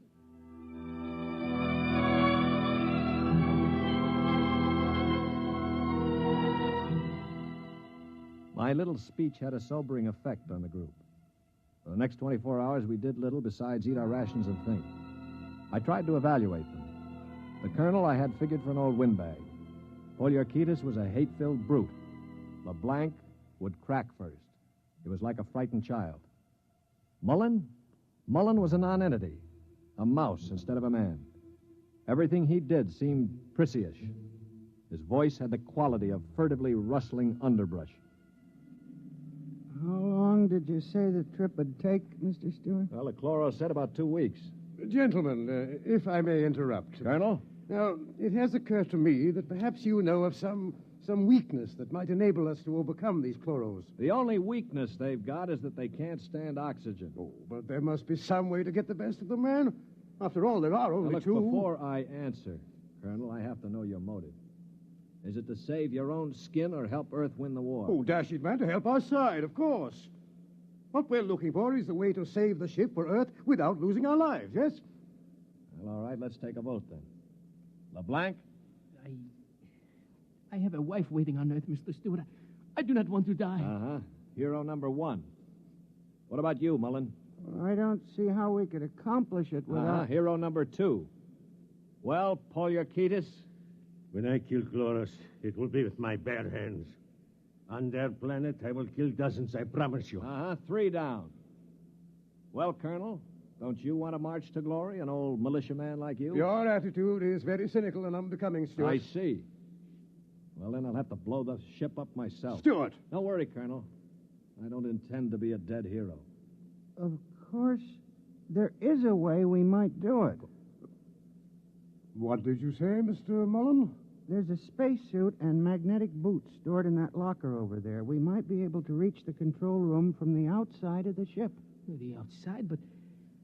My little speech had a sobering effect on the group. For the next 24 hours, we did little besides eat our rations and think. I tried to evaluate them. The colonel I had figured for an old windbag. Polyarchetes was a hate-filled brute. LeBlanc would crack first. He was like a frightened child. Mullen was a nonentity, a mouse instead of a man. Everything he did seemed prissyish. His voice had the quality of furtively rustling underbrush. How long did you say the trip would take, Mr. Stewart? Well, the chloro said about 2 weeks. Gentlemen, if I may interrupt. Colonel? Now, it has occurred to me that perhaps you know of some weakness that might enable us to overcome these chloros. The only weakness they've got is that they can't stand oxygen. Oh, but there must be some way to get the best of them, man. After all, there are only now, look, two. Before I answer, Colonel, I have to know your motive. Is it to save your own skin or help Earth win the war? Oh, dash it, man, to help our side, of course. What we're looking for is the way to save the ship for Earth without losing our lives, yes? Well, all right, let's take a vote then. LeBlanc? I have a wife waiting on Earth, Mr. Stewart. I do not want to die. Uh-huh. Hero number 1. What about you, Mullen? I don't see how we could accomplish it without... Hero number 2. Well, Polyarchetes? When I kill Chloros, it will be with my bare hands. On their planet, I will kill dozens, I promise you. 3 down. Well, Colonel, don't you want to march to glory, an old militiaman like you? Your attitude is very cynical and unbecoming, Stuart. I see. Well, then I'll have to blow the ship up myself. Stuart! Don't worry, Colonel. I don't intend to be a dead hero. Of course, there is a way we might do it. What did you say, Mr. Mullen? There's a spacesuit and magnetic boots stored in that locker over there. We might be able to reach the control room from the outside of the ship. The outside? But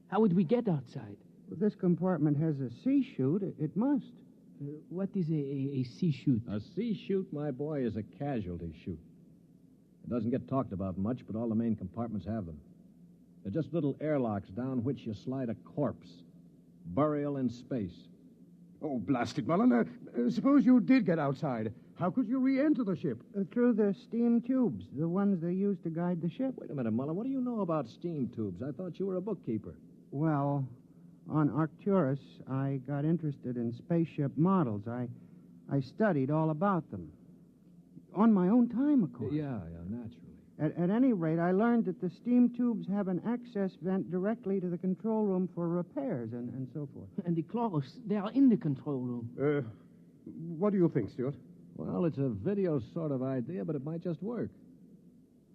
how would we get outside? If this compartment has a sea chute, it must. What is a sea chute? A sea chute, my boy, is a casualty chute. It doesn't get talked about much, but all the main compartments have them. They're just little airlocks down which you slide a corpse. Burial in space. Oh, blast it, Mullen. Suppose you did get outside. How could you re-enter the ship? Through the steam tubes, the ones they use to guide the ship. Wait a minute, Mullen. What do you know about steam tubes? I thought you were a bookkeeper. Well, on Arcturus, I got interested in spaceship models. I studied all about them. On my own time, of course. Yeah, naturally. At any rate, I learned that the steam tubes have an access vent directly to the control room for repairs and so forth. And the chloros, they are in the control room. What do you think, Stuart? Well, it's a video sort of idea, but it might just work.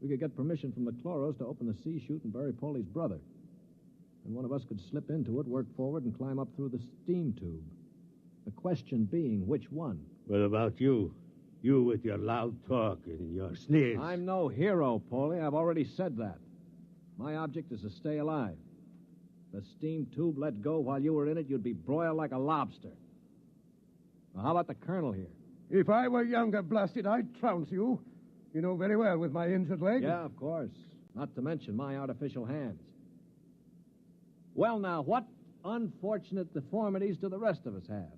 We could get permission from the chloros to open the sea chute and bury Paulie's brother. And one of us could slip into it, work forward, and climb up through the steam tube. The question being, which one? What about you? You with your loud talk and your sneers. I'm no hero, Paulie. I've already said that. My object is to stay alive. The steam tube let go while you were in it, you'd be broiled like a lobster. Now, how about the colonel here? If I were younger, blasted, I'd trounce you. You know very well with my injured leg. Yeah, of course. Not to mention my artificial hands. Well, now, what unfortunate deformities do the rest of us have?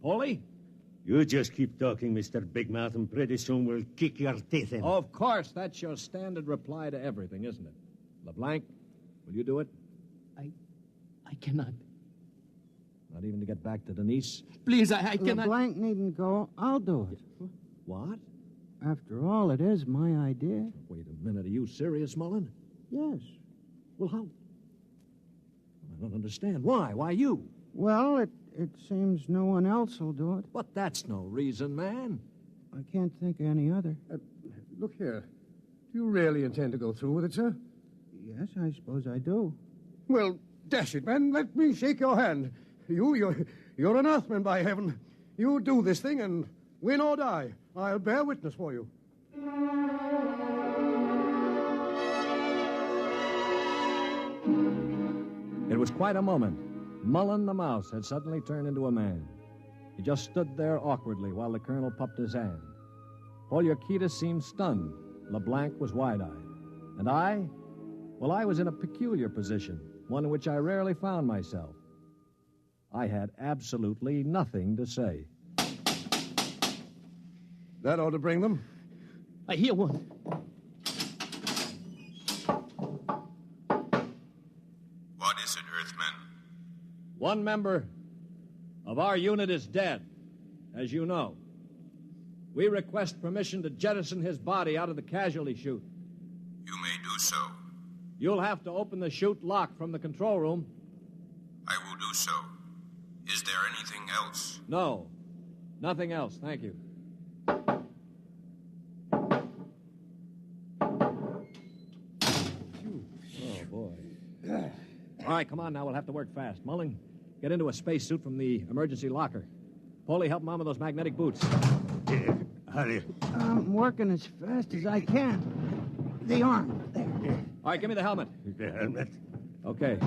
Paulie? You just keep talking, Mr. Big Mouth, and pretty soon we'll kick your teeth in. Of course, that's your standard reply to everything, isn't it? LeBlanc, will you do it? I cannot. Not even to get back to Denise? Please, I cannot. LeBlanc needn't go. I'll do it. What? After all, it is my idea. Wait a minute. Are you serious, Mullen? Yes. Well, how? I don't understand. Why? Why you? Well, it seems no one else will do it. But that's no reason, man. I can't think of any other. Look here. Do you really intend to go through with it, sir? Yes, I suppose I do. Well, dash it, man. Let me shake your hand. You're an Earthman, by heaven. You do this thing and win or die. I'll bear witness for you. It was quite a moment. Mullen the mouse had suddenly turned into a man. He just stood there awkwardly while the colonel puffed his hand. Poliorcetus seemed stunned. LeBlanc was wide-eyed. And I? Well, I was in a peculiar position, one in which I rarely found myself. I had absolutely nothing to say. That ought to bring them. I hear one. What is it, Earthman? One member of our unit is dead, as you know. We request permission to jettison his body out of the casualty chute. You may do so. You'll have to open the chute lock from the control room. I will do so. Is there anything else? No. Nothing else, thank you. Oh, boy. All right, come on now. We'll have to work fast. Mullen, get into a spacesuit from the emergency locker. Paulie, help Mom with those magnetic boots. Hurry. I'm working as fast as I can. The arm. There. All right, give me the helmet. The helmet? Okay.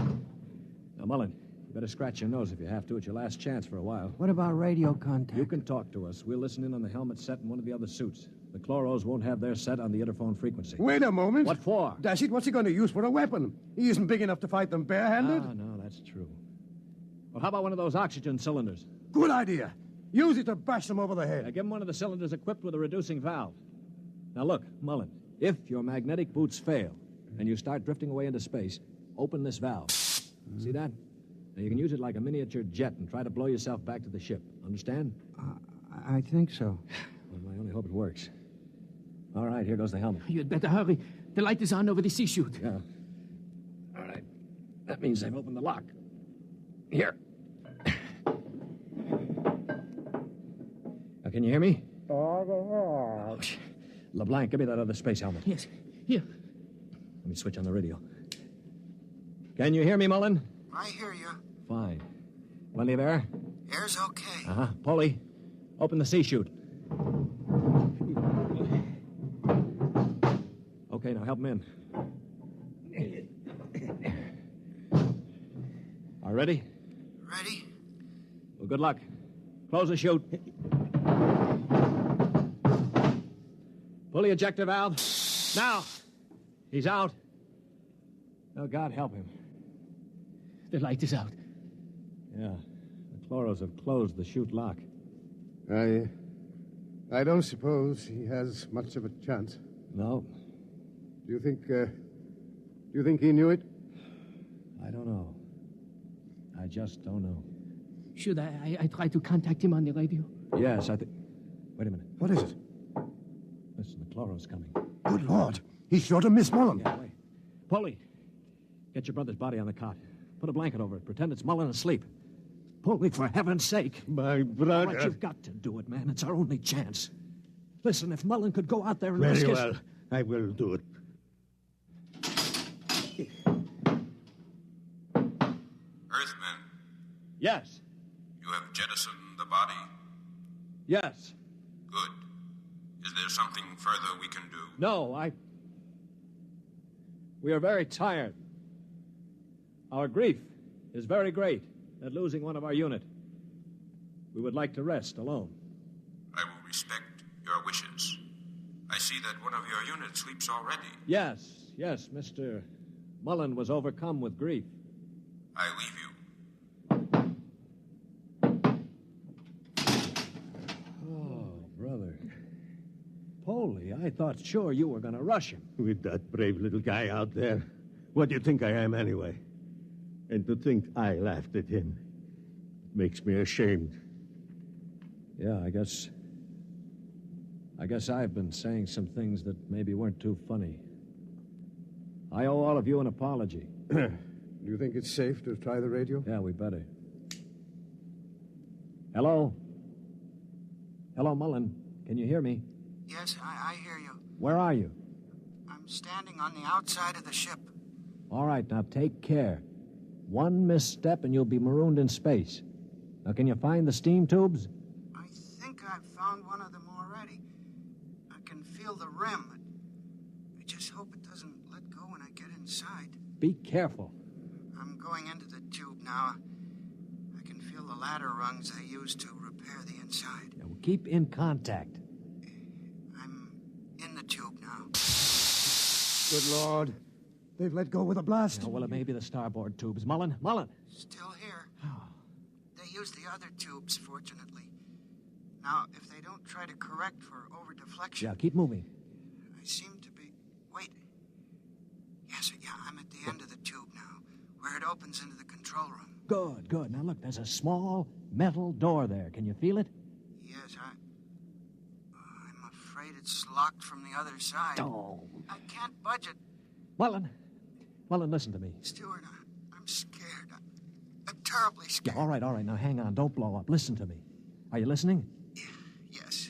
Now, Mullen, you better scratch your nose if you have to. It's your last chance for a while. What about radio contact? You can talk to us. We'll listen in on the helmet set in one of the other suits. The chloros won't have their set on the interphone frequency. Wait a moment. What for? Dash it, what's he going to use for a weapon? He isn't big enough to fight them barehanded. No, that's true. Well, how about one of those oxygen cylinders? Good idea. Use it to bash them over the head. Now, give him one of the cylinders equipped with a reducing valve. Now, look, Mullen, if your magnetic boots fail and you start drifting away into space, open this valve. See that? Now, you can use it like a miniature jet and try to blow yourself back to the ship. Understand? I think so. Well, I only hope it works. All right, here goes the helmet. You'd better hurry. The light is on over the sea chute. Yeah. All right. That means I've opened the lock. Here. Now, can you hear me? Oh, LeBlanc, give me that other space helmet. Yes. Here. Let me switch on the radio. Can you hear me, Mullen? I hear you. Fine. Plenty of air? Air's okay. Uh-huh. Polly, open the sea chute. Okay, now help him in. All ready? Ready? Well, good luck. Close the chute. Pull the ejector valve. Now. He's out. Oh, God help him. The light is out. Yeah. The chloros have closed the chute lock. I don't suppose he has much of a chance. No. Do you think he knew it? I don't know. I just don't know. Should I try to contact him on the radio? Yes, I think... Wait a minute. What is it? Listen, the chloro's coming. Good Lord. He's sure to miss Mullen. Yeah, wait. Polly, get your brother's body on the cot. Put a blanket over it. Pretend it's Mullen asleep. Polly, for heaven's sake. My brother. All right, you've got to do it, man. It's our only chance. Listen, if Mullen could go out there and Very risk his... well. I will do it. Earthman, Yes. you have jettisoned the body? Yes. Good. Is there something further we can do? No, We are very tired. Our grief is very great at losing one of our unit. We would like to rest alone. I will respect your wishes. I see that one of your units sleeps already. Yes, Mr. Mullen was overcome with grief. I leave you. Oh, brother. Polly, I thought sure you were going to rush him. With that brave little guy out there. What do you think I am, anyway? And to think I laughed at him makes me ashamed. Yeah, I guess I've been saying some things that maybe weren't too funny. I owe all of you an apology. Do you think it's safe to try the radio? Yeah, we better. Hello? Hello, Mullen. Can you hear me? Yes, I hear you. Where are you? I'm standing on the outside of the ship. All right, now take care. One misstep and you'll be marooned in space. Now, can you find the steam tubes? I think I've found one of them already. I can feel the rim. I just hope it doesn't let go when I get inside. Be careful. I'm going into the tube now. I can feel the ladder rungs they use to repair the inside. Now, keep in contact. I'm in the tube now. Good Lord. They've let go with a blast. Yeah, well, it may be the starboard tubes. Mullen! Still here. They use the other tubes, fortunately. Now, if they don't try to correct for over-deflection... Yeah, keep moving. I seem to be... Wait. Yes, I'm at the end of the tube now, where it opens into the control room. Good. Now, look, there's a small metal door there. Can you feel it? Yes, I'm afraid it's locked from the other side. Oh. I can't budge it. Mullen, listen to me. Stewart, I'm scared. I'm terribly scared. Yeah, all right. Now, hang on. Don't blow up. Listen to me. Are you listening? Yes.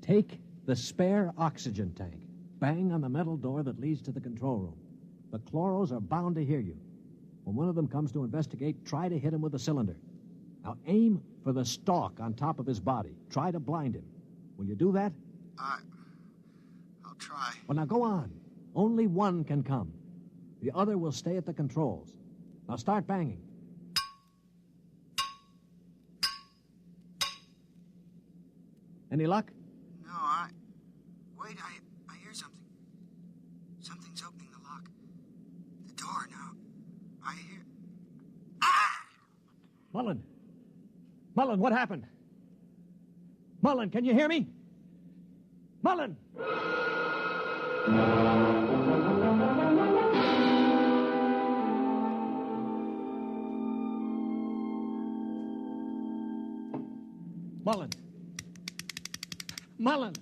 Take the spare oxygen tank. Bang on the metal door that leads to the control room. The chloros are bound to hear you. When one of them comes to investigate, try to hit him with a cylinder. Now, aim for the stalk on top of his body. Try to blind him. Will you do that? I'll try. Well, now, go on. Only one can come. The other will stay at the controls. Now, start banging. Any luck? No, Wait, I hear something. Something's opening the lock. The door now. I hear... Mullen, what happened? Mullen, can you hear me? Mullen! Mullen!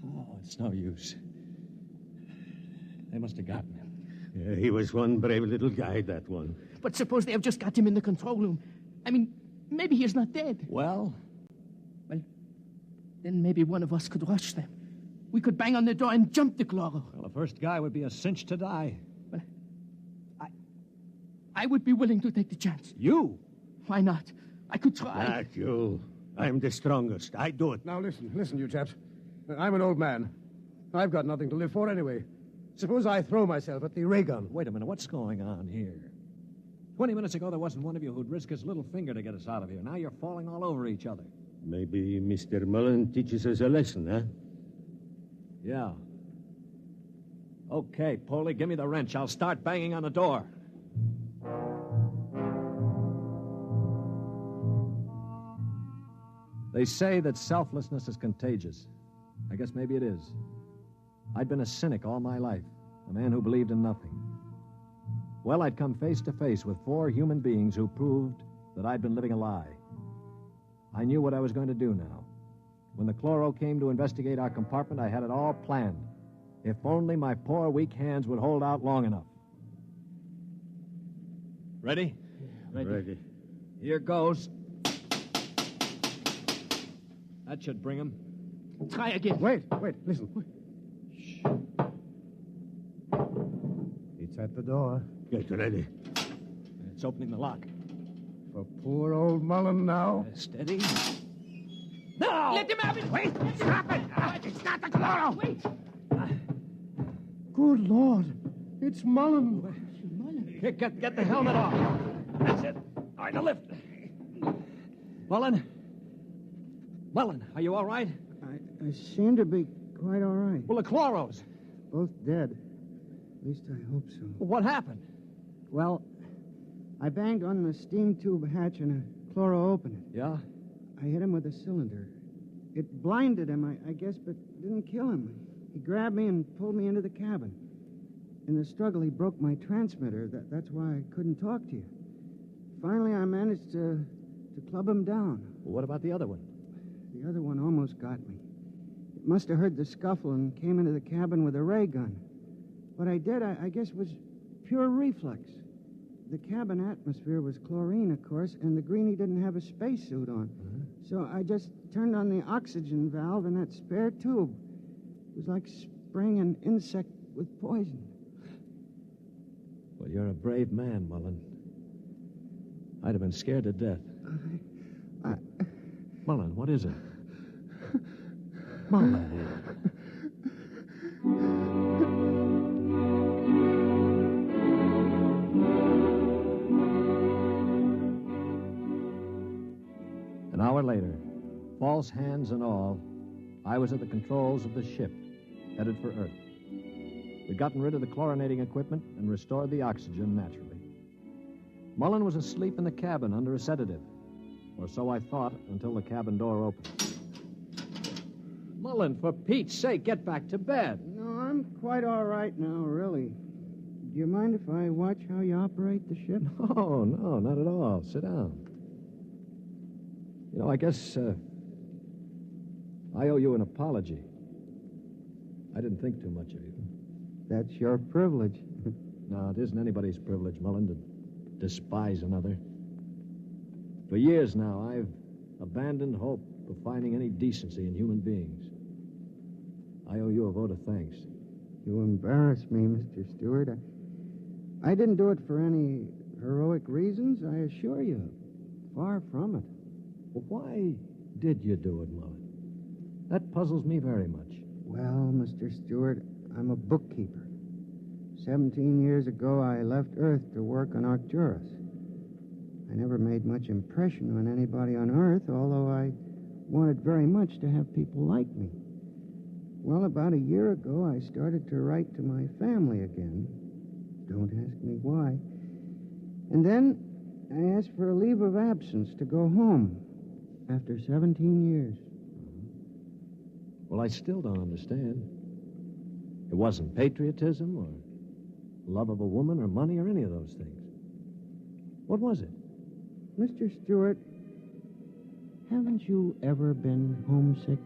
Oh, it's no use. They must have gotten him. Yeah, he was one brave little guy, that one. But suppose they have just got him in the control room. I mean, maybe he's not dead. Well, Then maybe one of us could watch them. We could bang on the door and jump the chloro. Well, the first guy would be a cinch to die. Well, I would be willing to take the chance. You? Why not? I could try. Not you. I'm the strongest. I do it. Now, listen, you chaps. I'm an old man. I've got nothing to live for anyway. Suppose I throw myself at the ray gun. Wait a minute. What's going on here? 20 minutes ago, there wasn't one of you who'd risk his little finger to get us out of here. Now you're falling all over each other. Maybe Mr. Mullen teaches us a lesson, huh? Yeah. Okay, Polly, give me the wrench. I'll start banging on the door. They say that selflessness is contagious. I guess maybe it is. I'd been a cynic all my life, a man who believed in nothing. Well, I'd come face to face with 4 human beings who proved that I'd been living a lie. I knew what I was going to do now. When the chloro came to investigate our compartment, I had it all planned. If only my poor, weak hands would hold out long enough. Ready? Ready. Here goes. That should bring him. Try again. Wait, listen. Shh. It's at the door. Get ready. It's opening the lock. For poor old Mullen now. Steady. No! Let him have it! Wait! Stop it! It's not the chloro! Wait! Good Lord. It's Mullen. Get the helmet off. That's it. All right, now lift. Mullen, are you all right? I seem to be quite all right. Well, the chloros. Both dead. At least I hope so. Well, what happened? Well, I banged on the steam tube hatch and a chloro opened it. Yeah? I hit him with a cylinder. It blinded him, I guess, but didn't kill him. He grabbed me and pulled me into the cabin. In the struggle, he broke my transmitter. That's why I couldn't talk to you. Finally, I managed to club him down. Well, what about the other one? The other one almost got me. It must have heard the scuffle and came into the cabin with a ray gun. What I did, I guess, was pure reflex. The cabin atmosphere was chlorine, of course, and the greenie didn't have a spacesuit on. So I just turned on the oxygen valve in that spare tube. It was like spraying an insect with poison. Well, you're a brave man, Mullen. I'd have been scared to death. Mullen, what is it? Mullen. An hour later, false hands and all, I was at the controls of the ship, headed for Earth. We'd gotten rid of the chlorinating equipment and restored the oxygen naturally. Mullen was asleep in the cabin under a sedative, or so I thought until the cabin door opened. Mullen, for Pete's sake, get back to bed. No, I'm quite all right now, really. Do you mind if I watch how you operate the ship? No, not at all. Sit down. You know, I guess I owe you an apology. I didn't think too much of you. That's your privilege. No, it isn't anybody's privilege, Mullen, to despise another. For years now, I've abandoned hope of finding any decency in human beings. I owe you a vote of thanks. You embarrass me, Mr. Stewart. I didn't do it for any heroic reasons, I assure you. Far from it. Well, why did you do it, Mullen? That puzzles me very much. Well, Mr. Stewart, I'm a bookkeeper. 17 years ago, I left Earth to work on Arcturus. I never made much impression on anybody on Earth, although I wanted very much to have people like me. Well, about a year ago, I started to write to my family again. Don't ask me why. And then I asked for a leave of absence to go home after 17 years. Well, I still don't understand. It wasn't patriotism or love of a woman or money or any of those things. What was it? Mr. Stewart, haven't you ever been homesick?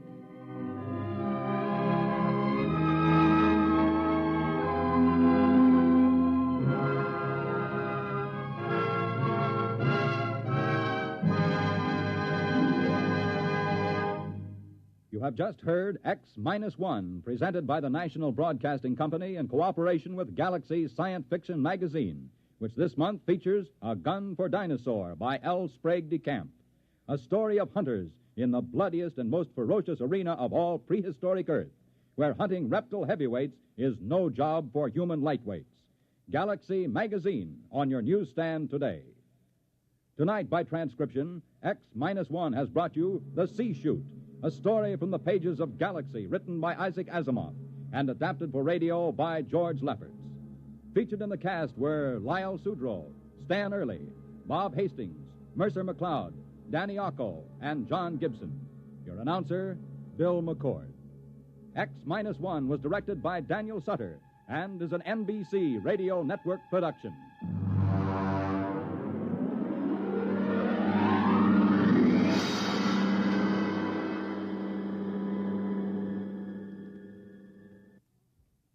You have just heard X-1, presented by the National Broadcasting Company in cooperation with Galaxy Science Fiction Magazine, which this month features A Gun for Dinosaur by L. Sprague de Camp, a story of hunters in the bloodiest and most ferocious arena of all prehistoric Earth, where hunting reptile heavyweights is no job for human lightweights. Galaxy Magazine on your newsstand today. Tonight, by transcription, X-1 has brought you The Sea Shoot, a story from the pages of Galaxy, written by Isaac Asimov and adapted for radio by George Lefferts. Featured in the cast were Lyle Sudrow, Stan Early, Bob Hastings, Mercer McLeod, Danny Ocko, and John Gibson. Your announcer, Bill McCord. X-1 was directed by Daniel Sutter and is an NBC Radio Network production.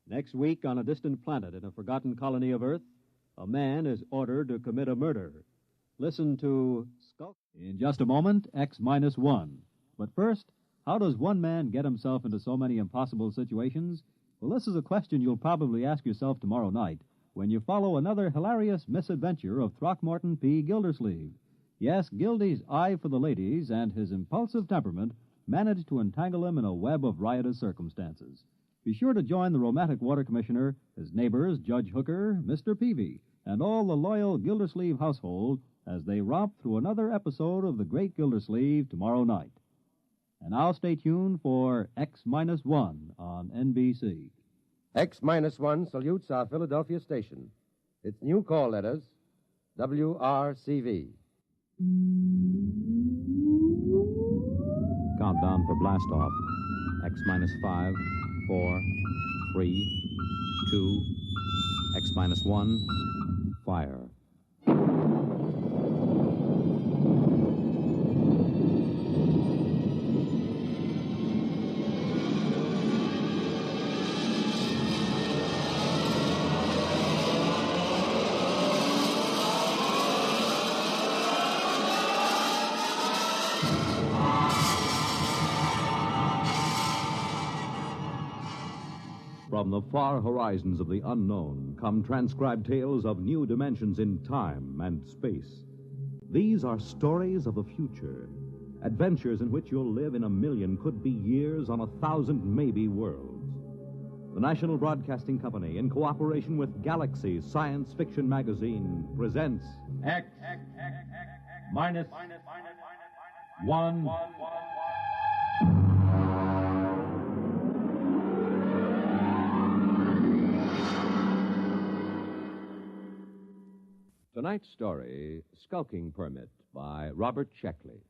Next week, on a distant planet in a forgotten colony of Earth, a man is ordered to commit a murder. Listen to Skulk. In just a moment, X-1. But first, how does one man get himself into so many impossible situations? Well, this is a question you'll probably ask yourself tomorrow night when you follow another hilarious misadventure of Throckmorton P. Gildersleeve. Yes, Gildy's eye for the ladies and his impulsive temperament managed to entangle him in a web of riotous circumstances. Be sure to join the romantic water commissioner, his neighbors, Judge Hooker, Mr. Peavy, and all the loyal Gildersleeve household as they romp through another episode of The Great Gildersleeve tomorrow night. And now stay tuned for X-1 on NBC. X-1 salutes our Philadelphia station. Its new call letters, WRCV. Countdown for blast-off. X-5, 4, 3, 2, X-1, fire. From the far horizons of the unknown come transcribed tales of new dimensions in time and space. These are stories of the future, adventures in which you'll live in a million could-be years on 1,000 maybe worlds. The National Broadcasting Company, in cooperation with Galaxy Science Fiction Magazine, presents X-1. Tonight's story, Skulking Permit, by Robert Sheckley.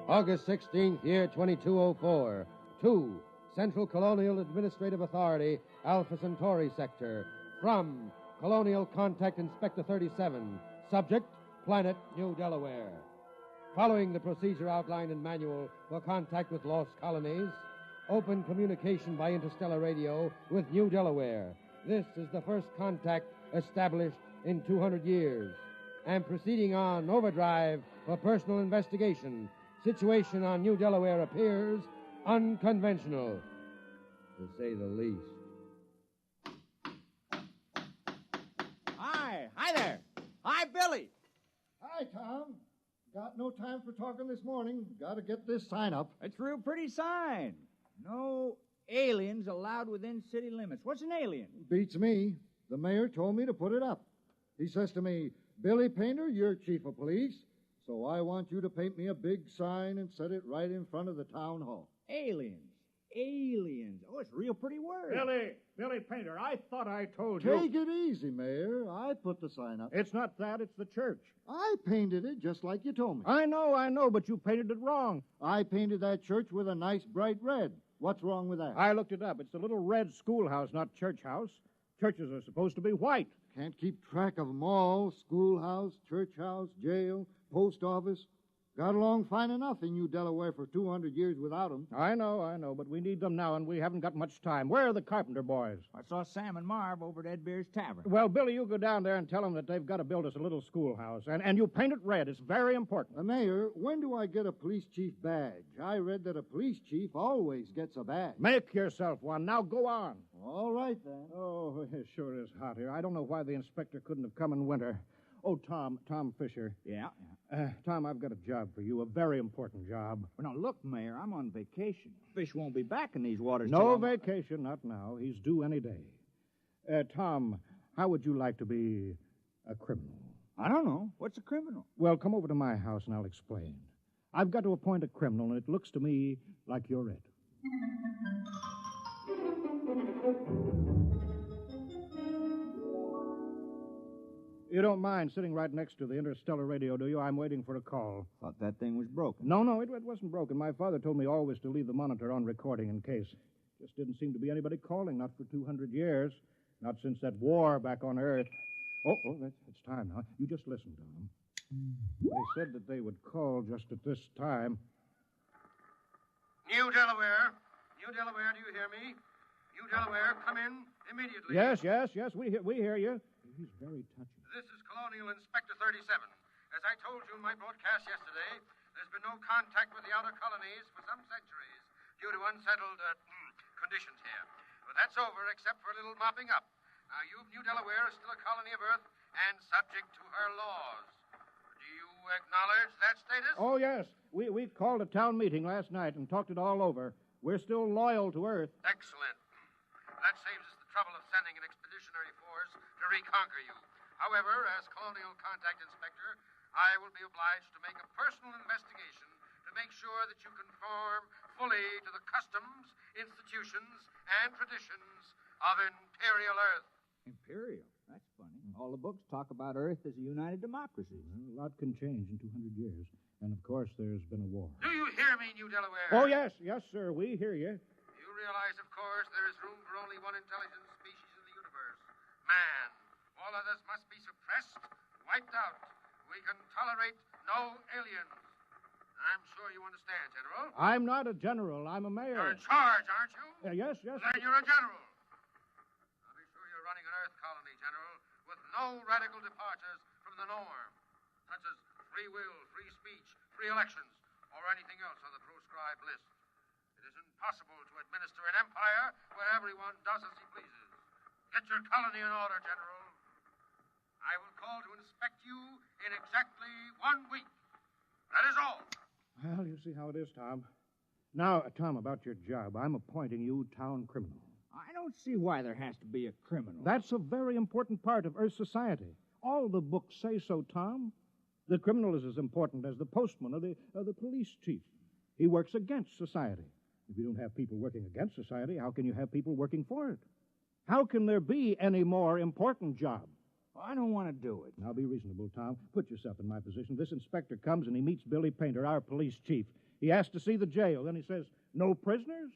August 16th, year 2204. 2. Central Colonial Administrative Authority, Alpha Centauri Sector. From Colonial Contact Inspector 37. Subject, Planet New Delaware. Following the procedure outlined in manual for contact with lost colonies, open communication by interstellar radio with New Delaware. This is the first contact established in 200 years. And proceeding on overdrive for personal investigation. Situation on New Delaware appears unconventional, to say the least. Hi there. Hi, Billy. Hi, Tom. Got no time for talking this morning. Got to get this sign up. It's a real pretty sign. No aliens allowed within city limits. What's an alien? Beats me. The mayor told me to put it up. He says to me, Billy Painter, you're chief of police, so I want you to paint me a big sign and set it right in front of the town hall. Aliens. Aliens. Oh, it's a real pretty word. Billy Painter, I thought I told you. Take it easy, Mayor. I put the sign up. It's not that, it's the church. I painted it just like you told me. I know, but you painted it wrong. I painted that church with a nice bright red. What's wrong with that? I looked it up. It's a little red schoolhouse, not church house. Churches are supposed to be white. Can't keep track of them all. Schoolhouse, church house, jail, post office. Got along fine enough in New Delaware for 200 years without 'em. I know, but we need them now, and we haven't got much time. Where are the carpenter boys? I saw Sam and Marv over at Ed Beer's Tavern. Well, Billy, you go down there and tell them that they've got to build us a little schoolhouse, and you paint it red. It's very important. Mayor, when do I get a police chief badge? I read that a police chief always gets a badge. Make yourself one. Now go on. All right, then. Oh, it sure is hot here. I don't know why the inspector couldn't have come in winter. Oh, Tom Fisher. Yeah? Tom, I've got a job for you, a very important job. Well, now, look, Mayor, I'm on vacation. Fish won't be back in these waters. No vacation, not now. He's due any day. Tom, how would you like to be a criminal? I don't know. What's a criminal? Well, come over to my house and I'll explain. I've got to appoint a criminal, and it looks to me like you're it. You don't mind sitting right next to the interstellar radio, do you? I'm waiting for a call. Thought that thing was broken. No, it wasn't broken. My father told me always to leave the monitor on recording in case. Just didn't seem to be anybody calling, not for 200 years. Not since that war back on Earth. Oh, it's time now. You just listen, Tom. They said that they would call just at this time. New Delaware, do you hear me? New Delaware, come in immediately. Yes, we hear you. He's very touchy. This is Colonial Inspector 37. As I told you in my broadcast yesterday, there's been no contact with the outer colonies for some centuries due to unsettled conditions here. But that's over, except for a little mopping up. Now, New Delaware is still a colony of Earth and subject to her laws. Do you acknowledge that status? Oh, yes. We called a town meeting last night and talked it all over. We're still loyal to Earth. Excellent. That saves us the trouble of sending an expeditionary force to reconquer you. However, as Colonial Contact Inspector, I will be obliged to make a personal investigation to make sure that you conform fully to the customs, institutions, and traditions of Imperial Earth. Imperial? That's funny. All the books talk about Earth as a united democracy. Well, a lot can change in 200 years. And, of course, there's been a war. Do you hear me, New Delaware? Oh, yes, sir. We hear you. You realize, of course, there is room for only one intelligent species in the universe. Man. All others must be suppressed, wiped out. We can tolerate no aliens. I'm sure you understand, General. I'm not a general. I'm a mayor. You're in charge, aren't you? Yes. Then you're a general. Now be sure you're running an Earth colony, General, with no radical departures from the norm, such as free will, free speech, free elections, or anything else on the proscribed list. It is impossible to administer an empire where everyone does as he pleases. Get your colony in order, General. I will call to inspect you in exactly 1 week. That is all. Well, you see how it is, Tom. Now, Tom, about your job. I'm appointing you town criminal. I don't see why there has to be a criminal. That's a very important part of Earth society. All the books say so, Tom. The criminal is as important as the postman or the police chief. He works against society. If you don't have people working against society, how can you have people working for it? How can there be any more important job? I don't want to do it. Now, be reasonable, Tom. Put yourself in my position. This inspector comes and he meets Billy Painter, our police chief. He asks to see the jail. Then he says, no prisoners?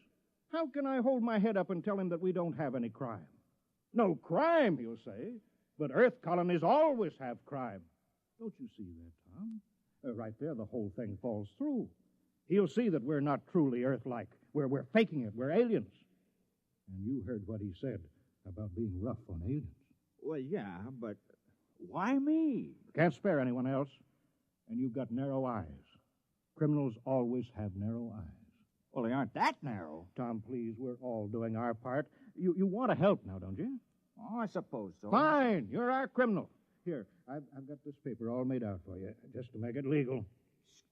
How can I hold my head up and tell him that we don't have any crime? No crime, he'll say. But Earth colonies always have crime. Don't you see that, Tom? Right there, the whole thing falls through. He'll see that we're not truly Earth-like. We're faking it. We're aliens. And you heard what he said about being rough on aliens. Well, yeah, but why me? Can't spare anyone else. And you've got narrow eyes. Criminals always have narrow eyes. Well, they aren't that narrow. Tom, please, we're all doing our part. You want to help now, don't you? Oh, I suppose so. Fine. You're our criminal. Here, I've got this paper all made out for you, just to make it legal.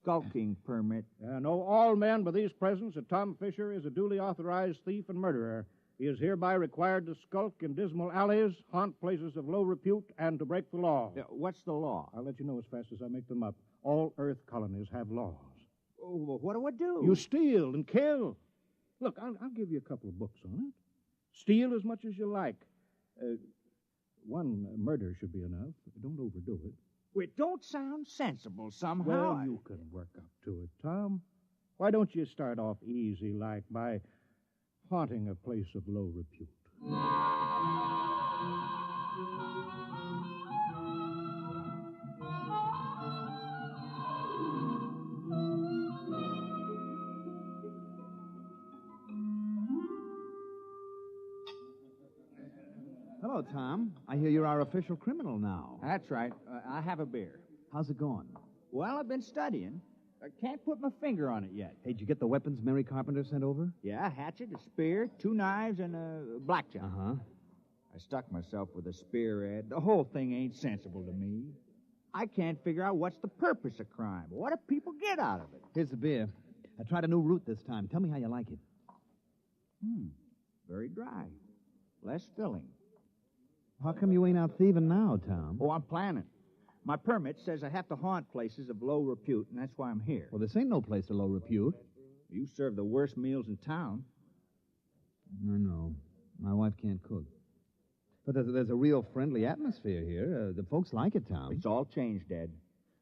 Skulking permit. Know all men by these presents that Tom Fisher is a duly authorized thief and murderer. He is hereby required to skulk in dismal alleys, haunt places of low repute, and to break the law. What's the law? I'll let you know as fast as I make them up. All Earth colonies have laws. Oh, well, what do I do? You steal and kill. Look, I'll give you a couple of books on it. Steal as much as you like. One murder should be enough. Don't overdo it. It don't sound sensible somehow. Well, you can work up to it, Tom. Why don't you start off easy, like by haunting a place of low repute? Hello, Tom. I hear you're our official criminal now. That's right. I have a beer. How's it going? Well, I've been studying. I can't put my finger on it yet. Hey, did you get the weapons Mary Carpenter sent over? Yeah, a hatchet, a spear, 2 knives, and a blackjack. Uh-huh. I stuck myself with a spear, Ed. The whole thing ain't sensible to me. I can't figure out what's the purpose of crime. What do people get out of it? Here's the beer. I tried a new route this time. Tell me how you like it. Very dry. Less filling. How come you ain't out thieving now, Tom? Oh, I'm planning. My permit says I have to haunt places of low repute, and that's why I'm here. Well, this ain't no place of low repute. You serve the worst meals in town. I know. My wife can't cook. But there's a real friendly atmosphere here. The folks like it, Tom. It's all changed, Ed.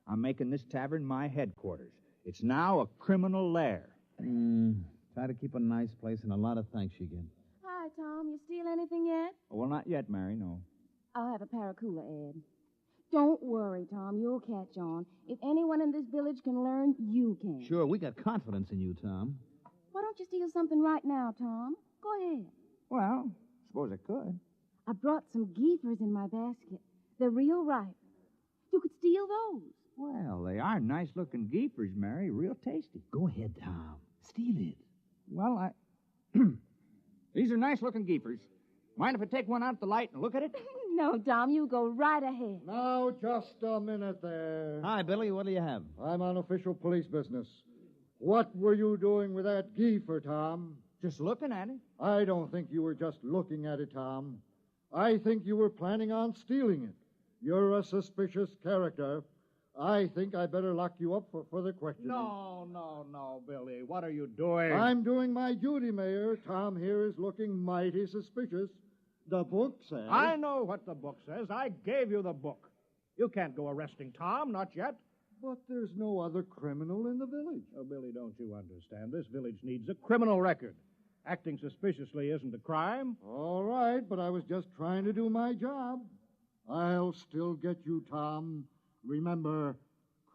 I'm making this tavern my headquarters. It's now a criminal lair. Try to keep a nice place, and a lot of thanks you get. Hi, Tom. You steal anything yet? Well, not yet, Mary, no. I'll have a Paracuda, Ed. Don't worry, Tom. You'll catch on. If anyone in this village can learn, you can. Sure, we got confidence in you, Tom. Why don't you steal something right now, Tom? Go ahead. Well, suppose I could. I brought some geefers in my basket. They're real ripe. You could steal those. Well, they are nice-looking geefers, Mary. Real tasty. Go ahead, Tom. Steal it. Well, These are nice-looking geefers. Mind if I take one out the light and look at it? No, Tom, you go right ahead. Now, just a minute there. Hi, Billy. What do you have? I'm on official police business. What were you doing with that geefer, Tom? Just looking at it. I don't think you were just looking at it, Tom. I think you were planning on stealing it. You're a suspicious character. I think I better lock you up for further questioning. No, Billy. What are you doing? I'm doing my duty, Mayor. Tom here is looking mighty suspicious. The book says... I know what the book says. I gave you the book. You can't go arresting Tom, not yet. But there's no other criminal in the village. Oh, Billy, don't you understand? This village needs a criminal record. Acting suspiciously isn't a crime. All right, but I was just trying to do my job. I'll still get you, Tom. Remember,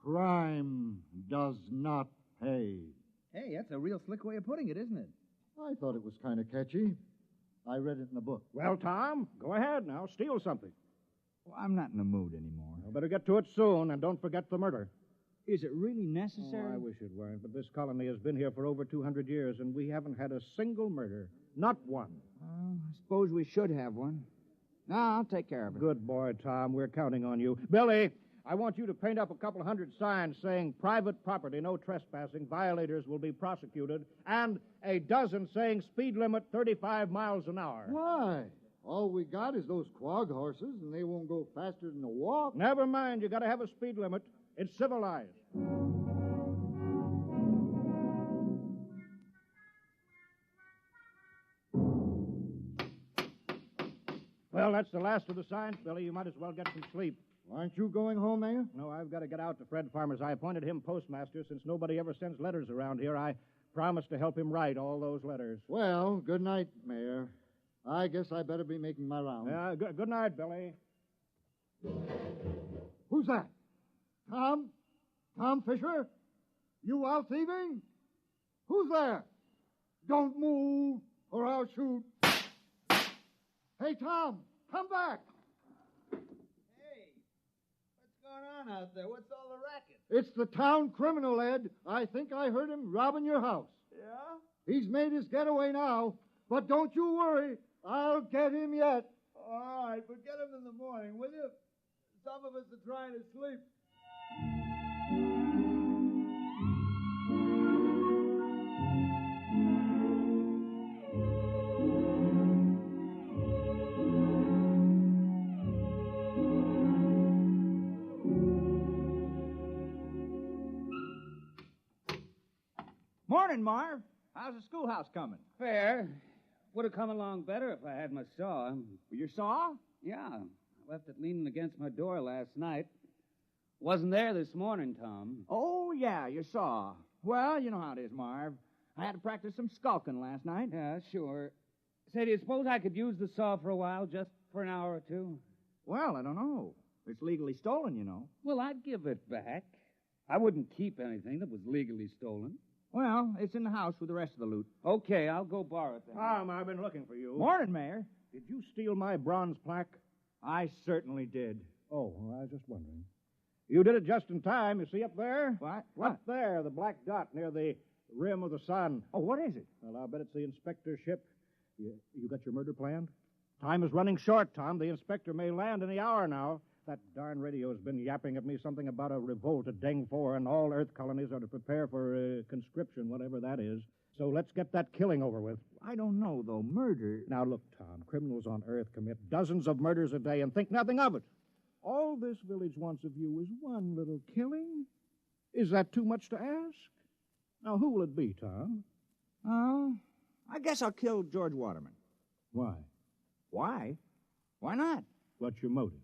crime does not pay. Hey, that's a real slick way of putting it, isn't it? I thought it was kind of catchy. I read it in the book. Well, Tom, go ahead now. Steal something. Well, I'm not in the mood anymore. You better get to it soon, and don't forget the murder. Is it really necessary? Oh, I wish it weren't, but this colony has been here for over 200 years, and we haven't had a single murder. Not one. I suppose we should have one. No, I'll take care of it. Good boy, Tom. We're counting on you. Billy, I want you to paint up a couple hundred signs saying private property, no trespassing, violators will be prosecuted, and a dozen saying speed limit 35 miles an hour. Why? All we got is those quag horses, and they won't go faster than a walk. Never mind. You got to have a speed limit. It's civilized. Well, that's the last of the signs, Billy. You might as well get some sleep. Aren't you going home, Mayor? No, I've got to get out to Fred Farmers. I appointed him postmaster. Since nobody ever sends letters around here, I promised to help him write all those letters. Well, good night, Mayor. I guess I better be making my rounds. Yeah, good night, Billy. Who's that? Tom? Tom Fisher? You out thieving? Who's there? Don't move, or I'll shoot. Hey, Tom, come back. What's going on out there? What's all the racket? It's the town criminal, Ed. I think I heard him robbing your house. Yeah? He's made his getaway now, but don't you worry. I'll get him yet. All right, but get him in the morning, will you? Some of us are trying to sleep. Morning, Marv. How's the schoolhouse coming? Fair. Would have come along better if I had my saw. Your saw? Yeah. I left it leaning against my door last night. Wasn't there this morning, Tom. Oh, yeah, your saw. Well, you know how it is, Marv. I had to practice some skulking last night. Yeah, sure. Say, do you suppose I could use the saw for a while, just for an hour or two? Well, I don't know. It's legally stolen, you know. Well, I'd give it back. I wouldn't keep anything that was legally stolen. Well, it's in the house with the rest of the loot. Okay, I'll go borrow it then. Tom, I've been looking for you. Morning, Mayor. did you steal my bronze plaque? I certainly did. Oh, well, I was just wondering. You did it just in time. You see up there? What? Up there, the black dot near the rim of the sun. Oh, what is it? Well, I'll bet it's the inspector's ship. You got your murder planned? Time is running short, Tom. The inspector may land any hour now. That darn radio's been yapping at me something about a revolt at Deng 4, and all Earth colonies are to prepare for conscription, whatever that is. So let's get that killing over with. I don't know, though. Murder. Now, look, Tom, criminals on Earth commit dozens of murders a day and think nothing of it. All this village wants of you is one little killing. Is that too much to ask? Now, who will it be, Tom? Oh, I guess I'll kill George Waterman. Why? Why? Why not? What's your motive?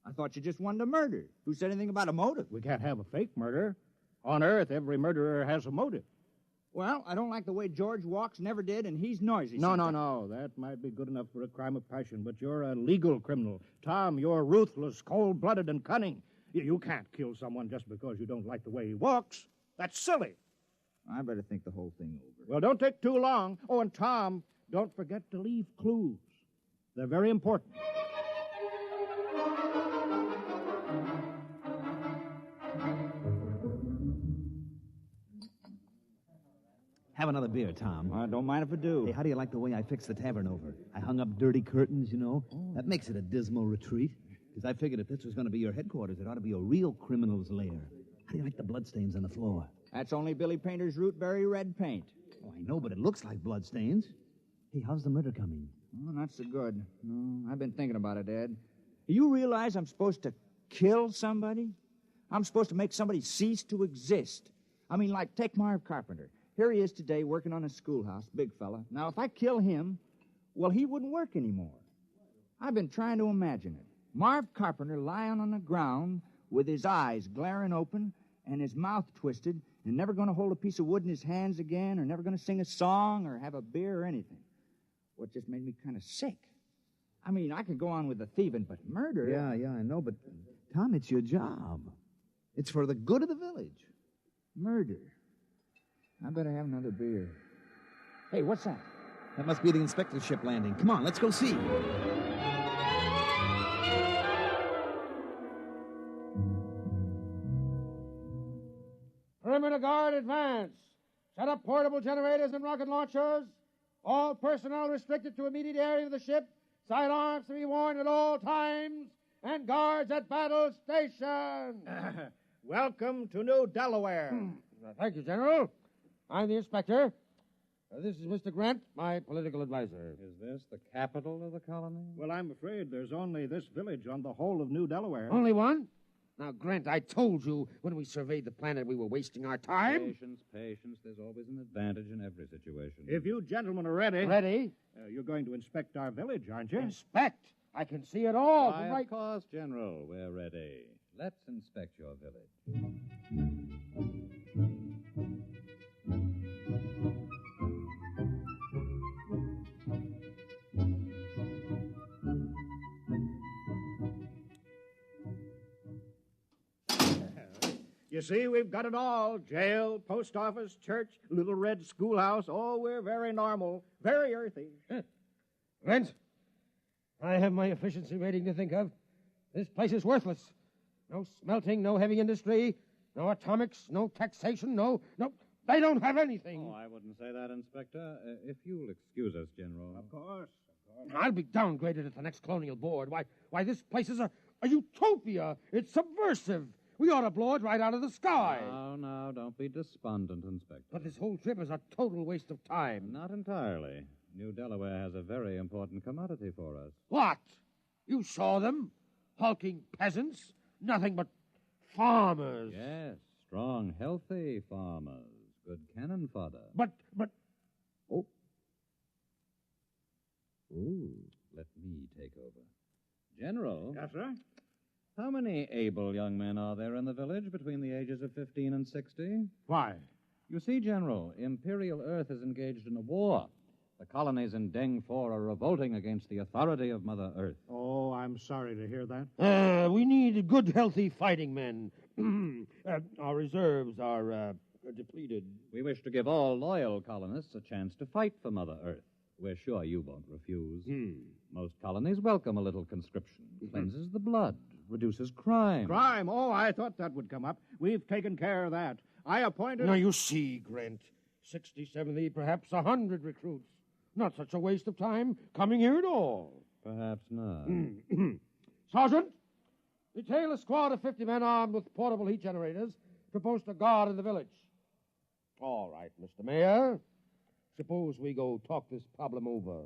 I thought you just wanted a murder. Who said anything about a motive? We can't have a fake murder. On Earth, every murderer has a motive. Well, I don't like the way George walks, never did, and he's noisy. No. That might be good enough for a crime of passion, but you're a legal criminal. Tom, you're ruthless, cold-blooded, and cunning. You can't kill someone just because you don't like the way he walks. That's silly. I better think the whole thing over. Well, don't take too long. Oh, and Tom, don't forget to leave clues. They're very important. Have another beer, Tom. I don't mind if I do. Hey, how do you like the way I fixed the tavern over? I hung up dirty curtains, you know. That makes it a dismal retreat. Because I figured if this was going to be your headquarters, it ought to be a real criminal's lair. How do you like the bloodstains on the floor? That's only Billy Painter's rootberry red paint. Oh, I know, but it looks like bloodstains. Hey, how's the murder coming? Oh, not so good. No, I've been thinking about it, Ed. You realize I'm supposed to kill somebody? I'm supposed to make somebody cease to exist. I mean, like, take Marv Carpenter. Here he is today working on a schoolhouse, big fella. Now, if I kill him, well, he wouldn't work anymore. I've been trying to imagine it. Marv Carpenter lying on the ground with his eyes glaring open and his mouth twisted and never going to hold a piece of wood in his hands again or never going to sing a song or have a beer or anything. Well, it just made me kind of sick. I mean, I could go on with the thieving, but murder... Yeah, I know, but, Tom, it's your job. It's for the good of the village. Murder. I better have another beer. Hey, what's that? That must be the inspector's ship landing. Come on, let's go see. Perimeter guard, advance. Set up portable generators and rocket launchers. All personnel restricted to immediate area of the ship. Sidearms to be worn at all times. And guards at battle station. Welcome to New Delaware. Thank you, General. I'm the inspector. This is Mr. Grant, my political advisor. Is this the capital of the colony? Well, I'm afraid there's only this village on the whole of New Delaware. Only one? Now, Grant, I told you when we surveyed the planet we were wasting our time. Patience. There's always an advantage in every situation. If you gentlemen are ready... Ready? You're going to inspect our village, aren't you? Inspect? I can see it all. Why, of course, General. We're ready. Let's inspect your village. You see, we've got it all. Jail, post office, church, little red schoolhouse. Oh, we're very normal, very earthy. Grant, I have my efficiency rating to think of. This place is worthless. No smelting, no heavy industry, no atomics, no taxation, no... They don't have anything. Oh, I wouldn't say that, Inspector. If you'll excuse us, General. Of course. I'll be downgraded at the next colonial board. Why, this place is a utopia. It's subversive. We ought to blow it right out of the sky. No, don't be despondent, Inspector. But this whole trip is a total waste of time. Not entirely. New Delaware has a very important commodity for us. What? You saw them? Hulking peasants? Nothing but farmers. Yes, strong, healthy farmers. Good cannon fodder. But... Oh. Ooh, let me take over. General. Yes, sir? How many able young men are there in the village between the ages of 15 and 60? Why? You see, General, Imperial Earth is engaged in a war. The colonies in Deng 4 are revolting against the authority of Mother Earth. Oh, I'm sorry to hear that. We need good, healthy fighting men. Our reserves are depleted. We wish to give all loyal colonists a chance to fight for Mother Earth. We're sure you won't refuse. Most colonies welcome a little conscription. Cleanses the blood, reduces crime. Crime? Oh, I thought that would come up. We've taken care of that. I appointed... Now, you see, Grant, 60, 70, perhaps 100 recruits. Not such a waste of time coming here at all. Perhaps not. Sergeant, detail a squad of 50 men armed with portable heat generators to post a guard in the village. All right, Mr. Mayor. Suppose we go talk this problem over.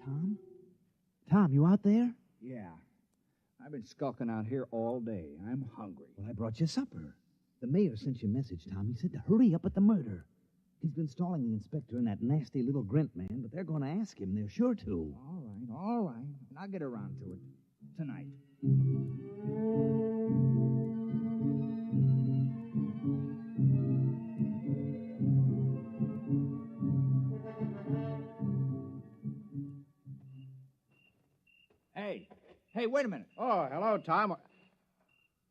Tom? Tom, you out there? Yeah. I've been skulking out here all day. I'm hungry. Well, I brought you supper. The mayor sent you a message, Tom. He said to hurry up at the murder. He's been stalling the inspector and that nasty little Grint man, but they're going to ask him. They're sure to. All right. And I'll get around to it tonight. Hey, wait a minute. Oh, hello, Tom.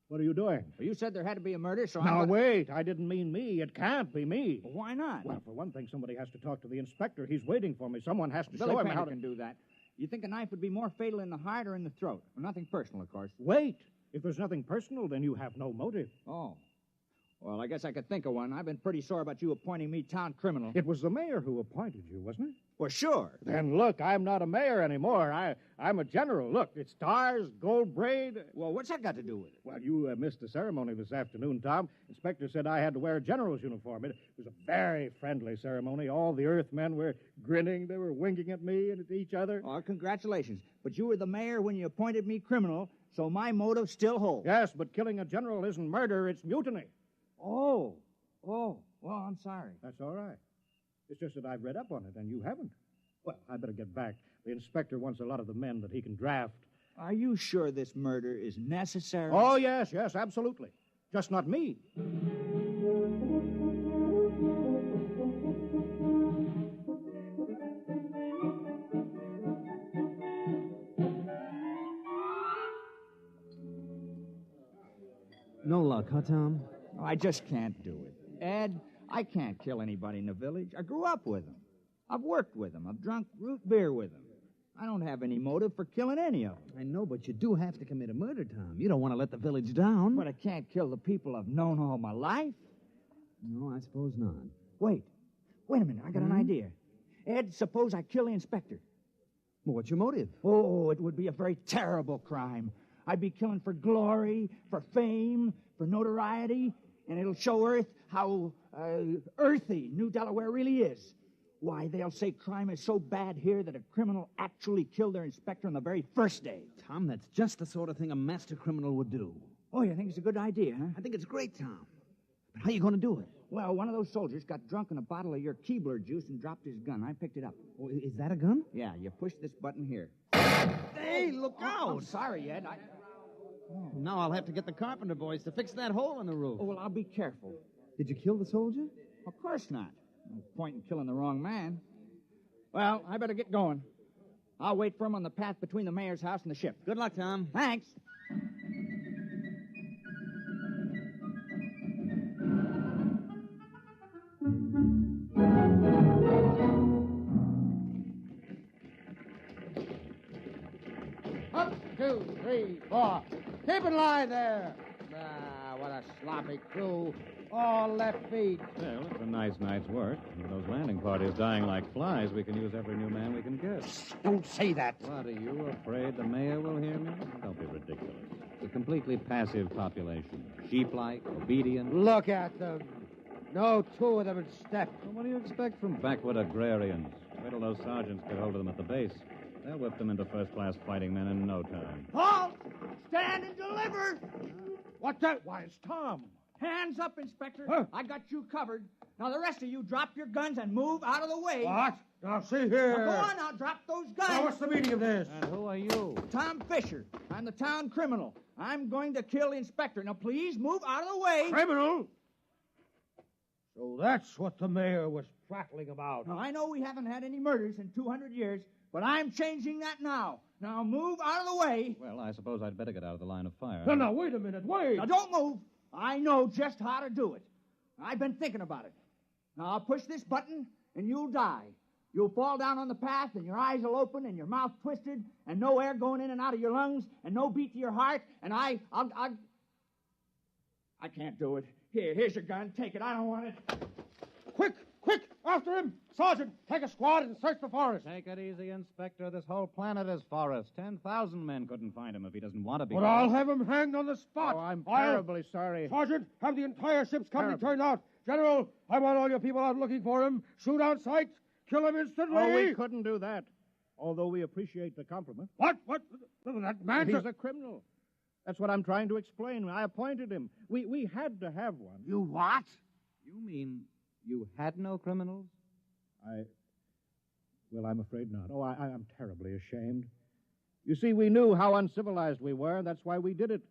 What are you doing? Well, you said there had to be a murder, so Now, wait. I didn't mean me. It can't be me. Well, why not? Well, for one thing, somebody has to talk to the inspector. He's waiting for me. Someone has to Billy show him Painter how to... can do that. You think a knife would be more fatal in the heart or in the throat? Well, nothing personal, of course. Wait. If there's nothing personal, then you have no motive. Oh. Well, I guess I could think of one. I've been pretty sore about you appointing me town criminal. It was the mayor who appointed you, wasn't it? Well, sure. Then look, I'm not a mayor anymore. I'm a general. Look, it's stars, gold braid. Well, what's that got to do with it? Well, you missed the ceremony this afternoon, Tom. Inspector said I had to wear a general's uniform. It was a very friendly ceremony. All the Earthmen were grinning. They were winking at me and at each other. Oh, congratulations. But you were the mayor when you appointed me criminal, so my motive still holds. Yes, but killing a general isn't murder, it's mutiny. Oh, well, I'm sorry. That's all right. It's just that I've read up on it, and you haven't. Well, I better get back. The inspector wants a lot of the men that he can draft. Are you sure this murder is necessary? Oh, yes, absolutely. Just not me. No luck, huh, Tom? I just can't do it. Ed, I can't kill anybody in the village. I grew up with them. I've worked with them. I've drunk root beer with them. I don't have any motive for killing any of them. I know, but you do have to commit a murder, Tom. You don't want to let the village down. But I can't kill the people I've known all my life. No, I suppose not. Wait a minute. I got an idea. Ed, suppose I kill the inspector. Well, what's your motive? Oh, it would be a very terrible crime. I'd be killing for glory, for fame, for notoriety, and it'll show Earth how earthy New Delaware really is. Why, they'll say crime is so bad here that a criminal actually killed their inspector on the very first day. Tom, that's just the sort of thing a master criminal would do. Oh, you think it's a good idea, huh? I think it's great, Tom. But how are you going to do it? Well, one of those soldiers got drunk on a bottle of your Keebler juice and dropped his gun. I picked it up. Oh, is that a gun? Yeah, you push this button here. Hey, look out! I'm sorry, Ed. Now I'll have to get the carpenter boys to fix that hole in the roof. Oh, well, I'll be careful. Did you kill the soldier? Of course not. No point in killing the wrong man. Well, I better get going. I'll wait for him on the path between the mayor's house and the ship. Good luck, Tom. Thanks. Up, 2, 3, 4. Keep in line there. Ah, what a sloppy crew. All left feet. Well, it's a nice night's work. With those landing parties dying like flies, we can use every new man we can get. Don't say that. What, are you afraid the mayor will hear me? Don't be ridiculous. It's a completely passive population. Sheep-like, obedient. Look at them. No two of them in step. Well, what do you expect from backwood agrarians? Wait till those sergeants get hold of them at the base. They'll whip them into first-class fighting men in no time. Halt! Stand and deliver! What's that? Why, it's Tom. Hands up, Inspector. I got you covered. Now, the rest of you drop your guns and move out of the way. What? Now, see here. Now, go on now, drop those guns. Now, what's the meaning of this? And who are you? Tom Fisher. I'm the town criminal. I'm going to kill the inspector. Now, please move out of the way. Criminal? So that's what the mayor was prattling about. Now, I know we haven't had any murders in 200 years, but I'm changing that now. Now, move out of the way. Well, I suppose I'd better get out of the line of fire. No, wait a minute. Wait. Now, don't move. I know just how to do it. I've been thinking about it. Now, I'll push this button, and you'll die. You'll fall down on the path, and your eyes will open, and your mouth twisted, and no air going in and out of your lungs, and no beat to your heart, and I can't do it. Here's your gun. Take it. I don't want it. Quick! After him! Sergeant, take a squad and search the forest. Take it easy, Inspector. This whole planet is forest. 10,000 men couldn't find him if he doesn't want to be. But I'll have him hanged on the spot. Oh, I'm terribly sorry. Sergeant, have the entire ship's company turned out. General, I want all your people out looking for him. Shoot on sight. Kill him instantly. Oh, we couldn't do that. Although we appreciate the compliment. What? That man... He's a criminal. That's what I'm trying to explain. I appointed him. We had to have one. You what? You mean you had no criminals? Well, I'm afraid not. Oh, I'm terribly ashamed. You see, we knew how uncivilized we were, and that's why we did it.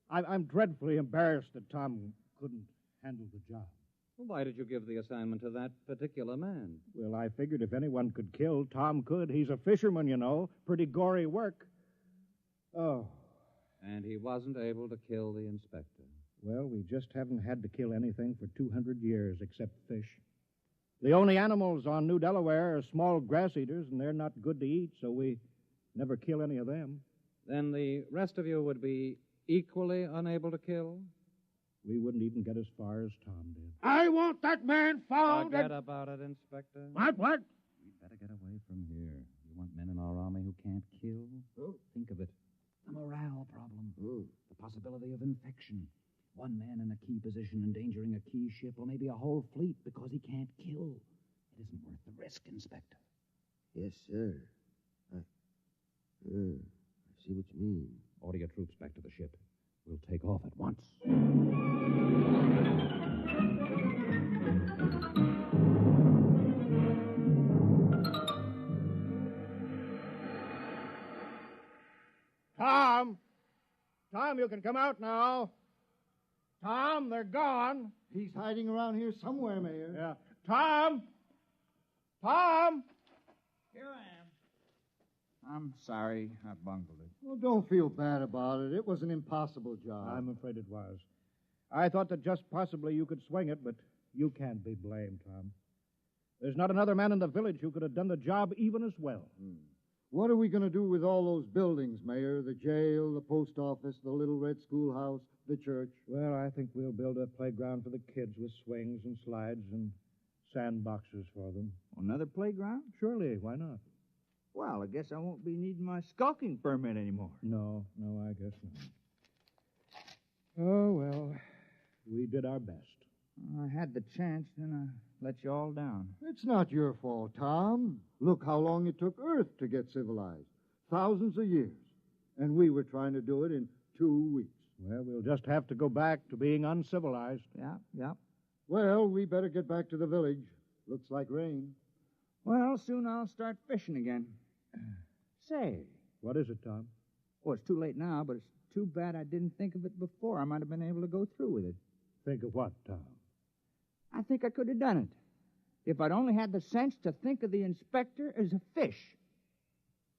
I'm dreadfully embarrassed that Tom couldn't handle the job. Well, why did you give the assignment to that particular man? Well, I figured if anyone could kill, Tom could. He's a fisherman, you know. Pretty gory work. Oh. And he wasn't able to kill the inspector. Well, we just haven't had to kill anything for 200 years except fish. The only animals on New Delaware are small grass eaters, and they're not good to eat, so we never kill any of them. Then the rest of you would be equally unable to kill? We wouldn't even get as far as Tom did. I want that man found. Forget about it, Inspector. What? We'd better get away from here. You want men in our army who can't kill? Oh. Think of it. The morale problem. Oh. The possibility of infection. One man in a key position endangering a key ship or maybe a whole fleet because he can't kill. It isn't worth the risk, Inspector. Yes, sir. I see what you mean. Order your troops back to the ship. We'll take off at once. Tom, you can come out now. Tom, they're gone. He's hiding around here somewhere, Mayor. Yeah. Tom! Here I am. I'm sorry I bungled it. Well, don't feel bad about it. It was an impossible job. I'm afraid it was. I thought that just possibly you could swing it, but you can't be blamed, Tom. There's not another man in the village who could have done the job even as well. What are we going to do with all those buildings, Mayor? The jail, the post office, the little red schoolhouse, the church? Well, I think we'll build a playground for the kids with swings and slides and sandboxes for them. Another playground? Surely, why not? Well, I guess I won't be needing my skulking permit anymore. No, I guess not. Oh, well, we did our best. I had the chance, then I let you all down. It's not your fault, Tom. Look how long it took Earth to get civilized. Thousands of years. And we were trying to do it in 2 weeks. Well, we'll just have to go back to being uncivilized. Yeah. Well, we better get back to the village. Looks like rain. Well, soon I'll start fishing again. Say. What is it, Tom? Well, it's too late now, but it's too bad I didn't think of it before. I might have been able to go through with it. Think of what, Tom? I think I could have done it. If I'd only had the sense to think of the inspector as a fish.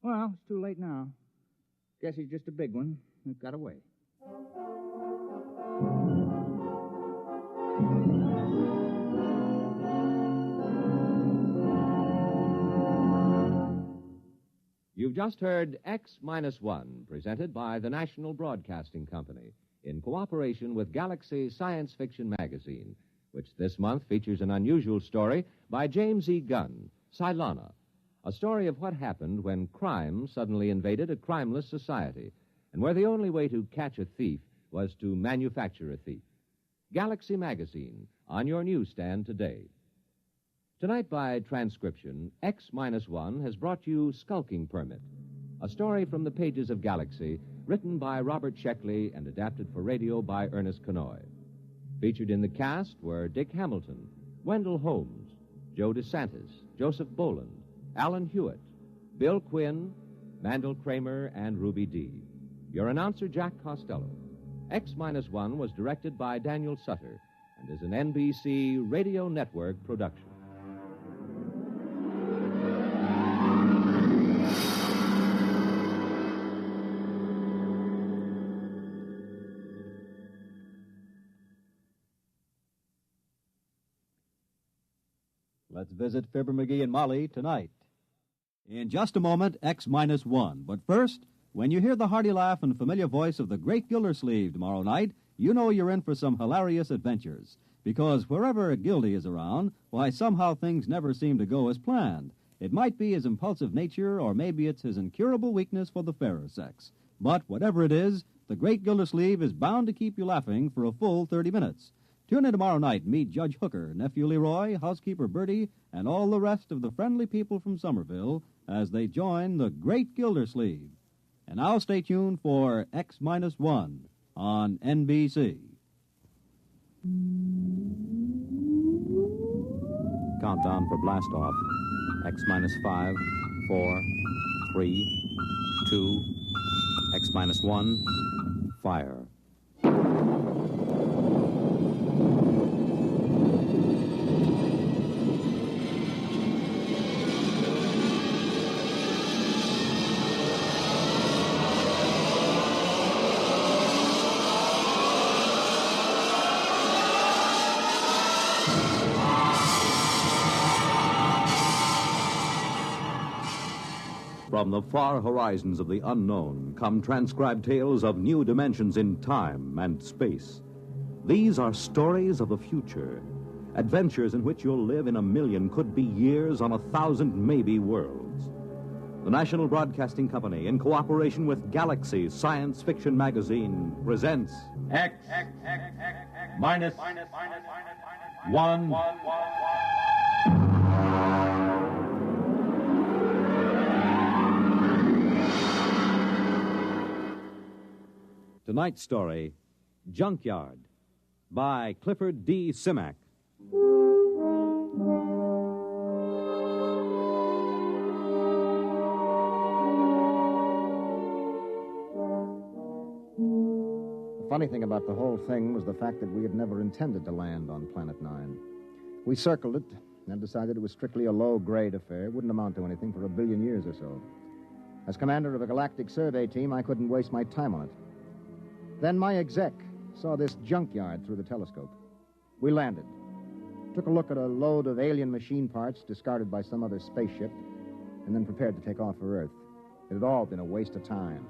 Well, it's too late now. Guess he's just a big one who got away. You've just heard X-1, presented by the National Broadcasting Company, in cooperation with Galaxy Science Fiction Magazine, which this month features an unusual story by James E. Gunn, Cylana, a story of what happened when crime suddenly invaded a crimeless society, and where the only way to catch a thief was to manufacture a thief. Galaxy Magazine, on your newsstand today. Tonight, by transcription, X-1 has brought you Skulking Permit, a story from the pages of Galaxy, written by Robert Sheckley and adapted for radio by Ernest Kenoy. Featured in the cast were Dick Hamilton, Wendell Holmes, Joe DeSantis, Joseph Boland, Alan Hewitt, Bill Quinn, Mandel Kramer, and Ruby Dee. Your announcer, Jack Costello. X-1 was directed by Daniel Sutter and is an NBC Radio Network production. Let's visit Fibber McGee and Molly tonight. In just a moment, X-1. But first, when you hear the hearty laugh and familiar voice of the great Gildersleeve tomorrow night, you know you're in for some hilarious adventures. Because wherever Gildy is around, why, somehow things never seem to go as planned. It might be his impulsive nature, or maybe it's his incurable weakness for the fairer sex. But whatever it is, the great Gildersleeve is bound to keep you laughing for a full 30 minutes. Tune in tomorrow night and meet Judge Hooker, Nephew Leroy, Housekeeper Bertie, and all the rest of the friendly people from Somerville as they join the great Gildersleeve. And now stay tuned for X-1 on NBC. Countdown for blast off. X-5, 4, 3, 2, X-1, fire. From the far horizons of the unknown come transcribed tales of new dimensions in time and space. These are stories of the future, adventures in which you'll live in a million, could be years, on 1,000 maybe worlds. The National Broadcasting Company, in cooperation with Galaxy Science Fiction Magazine, presents X-1. Tonight's story, Junkyard, by Clifford D. Simak. The funny thing about the whole thing was the fact that we had never intended to land on Planet 9. We circled it and decided it was strictly a low-grade affair. It wouldn't amount to anything for 1 billion years or so. As commander of a galactic survey team, I couldn't waste my time on it. Then my exec saw this junkyard through the telescope. We landed, took a look at a load of alien machine parts discarded by some other spaceship, and then prepared to take off for Earth. It had all been a waste of time.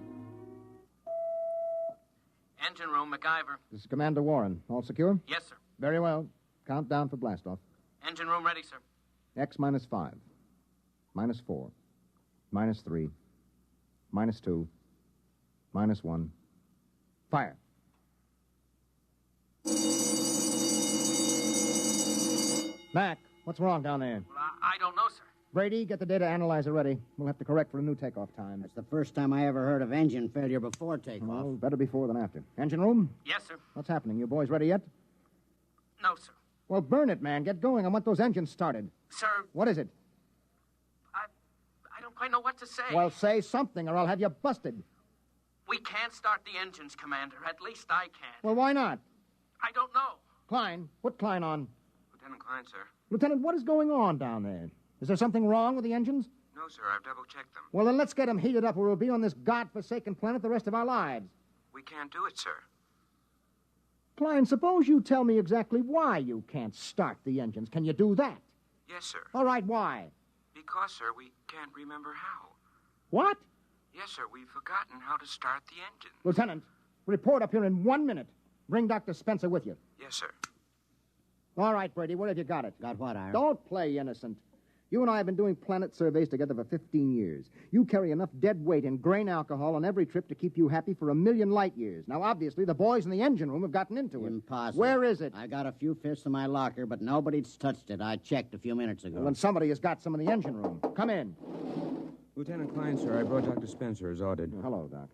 Engine room, MacGyver. This is Commander Warren. All secure? Yes, sir. Very well. Count down for blastoff. Engine room ready, sir. X-5, -4, -3, -2, -1. Fire. Mac, what's wrong down there? Well, I don't know, sir. Brady, get the data analyzer ready. We'll have to correct for a new takeoff time. That's the first time I ever heard of engine failure before takeoff. Oh, better before than after. Engine room? Yes, sir. What's happening? You boys ready yet? No, sir. Well, burn it, man. Get going. I want those engines started. Sir, What is it? I don't quite know what to say. Well, say something or I'll have you busted. We can't start the engines, Commander. At least I can't. Well, why not? I don't know. Klein, put Klein on. Lieutenant Klein, sir. Lieutenant, what is going on down there? Is there something wrong with the engines? No, sir. I've double-checked them. Well, then let's get them heated up or we'll be on this godforsaken planet the rest of our lives. We can't do it, sir. Klein, suppose you tell me exactly why you can't start the engines. Can you do that? Yes, sir. All right, why? Because, sir, we can't remember how. What? Yes, sir. We've forgotten how to start the engine. Lieutenant, report up here in 1 minute. Bring Dr. Spencer with you. Yes, sir. All right, Brady, where have you got it? Got what, Ira? Don't play innocent. You and I have been doing planet surveys together for 15 years. You carry enough dead weight in grain alcohol on every trip to keep you happy for 1,000,000 light years. Now, obviously, the boys in the engine room have gotten into it. Impossible. Where is it? I got a few fifths in my locker, but nobody's touched it. I checked a few minutes ago. Well, then somebody has got some in the engine room. Come in. Lieutenant Klein, sir, I brought Dr. Spencer as ordered. Hello, Doc.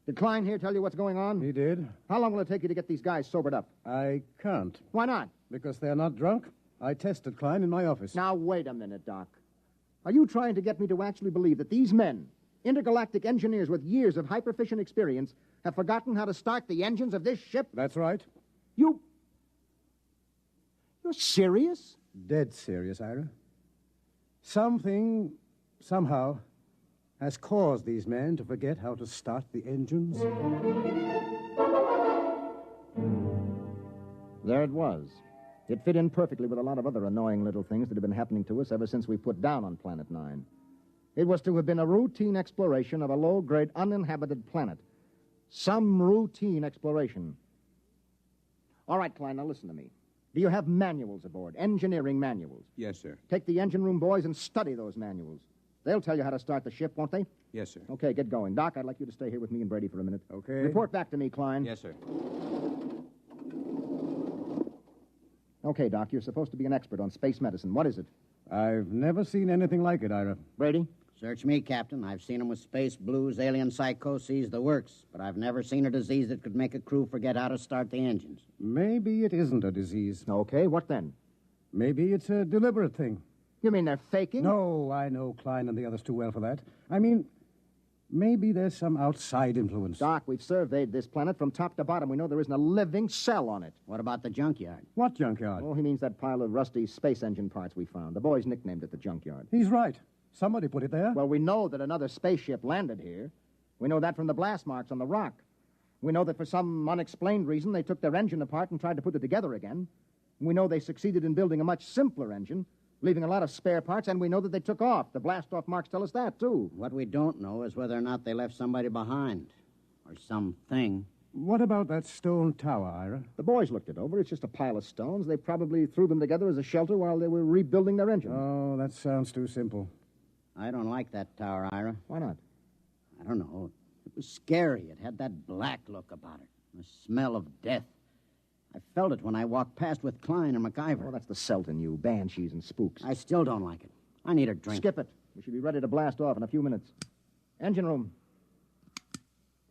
Did Klein here tell you what's going on? He did. How long will it take you to get these guys sobered up? I can't. Why not? Because they're not drunk. I tested Klein in my office. Now, wait a minute, Doc. Are you trying to get me to actually believe that these men, intergalactic engineers with years of hyperfission experience, have forgotten how to start the engines of this ship? That's right. You're serious? Dead serious, Ira. Something, somehow, has caused these men to forget how to start the engines. There it was. It fit in perfectly with a lot of other annoying little things that have been happening to us ever since we put down on Planet 9. It was to have been a routine exploration of a low-grade, uninhabited planet. Some routine exploration. All right, Klein, now listen to me. Do you have manuals aboard, engineering manuals? Yes, sir. Take the engine room boys and study those manuals. They'll tell you how to start the ship, won't they? Yes, sir. Okay, get going. Doc, I'd like you to stay here with me and Brady for a minute. Okay. Report back to me, Klein. Yes, sir. Okay, Doc, you're supposed to be an expert on space medicine. What is it? I've never seen anything like it, Ira. Brady? Search me, Captain. I've seen 'em with space blues, alien psychoses, the works. But I've never seen a disease that could make a crew forget how to start the engines. Maybe it isn't a disease. Okay, what then? Maybe it's a deliberate thing. You mean they're faking? No, I know Klein and the others too well for that. I mean, maybe there's some outside influence. Doc, we've surveyed this planet from top to bottom. We know there isn't a living cell on it. What about the junkyard? What junkyard? Oh, he means that pile of rusty space engine parts we found. The boys nicknamed it the junkyard. He's right. Somebody put it there. Well, we know that another spaceship landed here. We know that from the blast marks on the rock. We know that for some unexplained reason they took their engine apart and tried to put it together again. We know they succeeded in building a much simpler engine, leaving a lot of spare parts, and we know that they took off. The blast-off marks tell us that, too. What we don't know is whether or not they left somebody behind. Or something. What about that stone tower, Ira? The boys looked it over. It's just a pile of stones. They probably threw them together as a shelter while they were rebuilding their engine. Oh, that sounds too simple. I don't like that tower, Ira. Why not? I don't know. It was scary. It had that black look about it. The smell of death. I felt it when I walked past with Klein and MacIver. Oh, that's the Celt in you. Banshees and spooks. I still don't like it. I need a drink. Skip it. We should be ready to blast off in a few minutes. Engine room.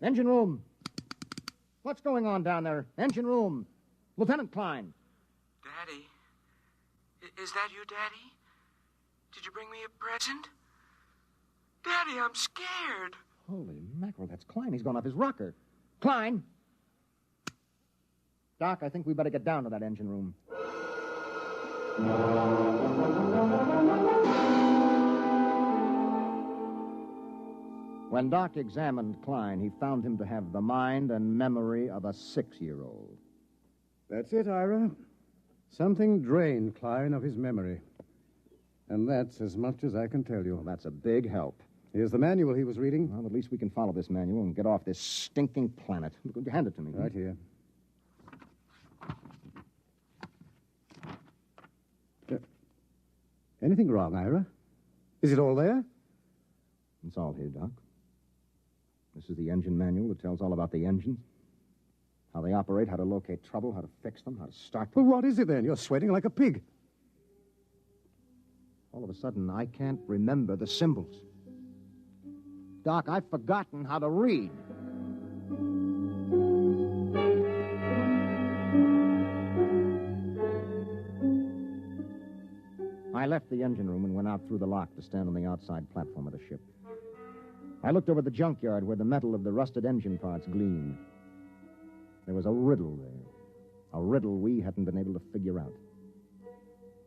Engine room. What's going on down there? Engine room. Lieutenant Klein. Daddy? Is that you, Daddy? Did you bring me a present? Daddy, I'm scared. Holy mackerel, that's Klein. He's gone off his rocker. Klein! Doc, I think we better get down to that engine room. When Doc examined Klein, he found him to have the mind and memory of a 6-year-old. That's it, Ira. Something drained Klein of his memory. And that's as much as I can tell you. Well, that's a big help. Here's the manual he was reading. Well, at least we can follow this manual and get off this stinking planet. Hand it to me. Right here. Anything wrong, Ira? Is it all there? It's all here, Doc. This is the engine manual that tells all about the engines. How they operate, how to locate trouble, how to fix them, how to start them. Well, what is it then? You're sweating like a pig. All of a sudden, I can't remember the symbols. Doc, I've forgotten how to read. I left the engine room and went out through the lock to stand on the outside platform of the ship. I looked over the junkyard where the metal of the rusted engine parts gleamed. There was a riddle there. A riddle we hadn't been able to figure out.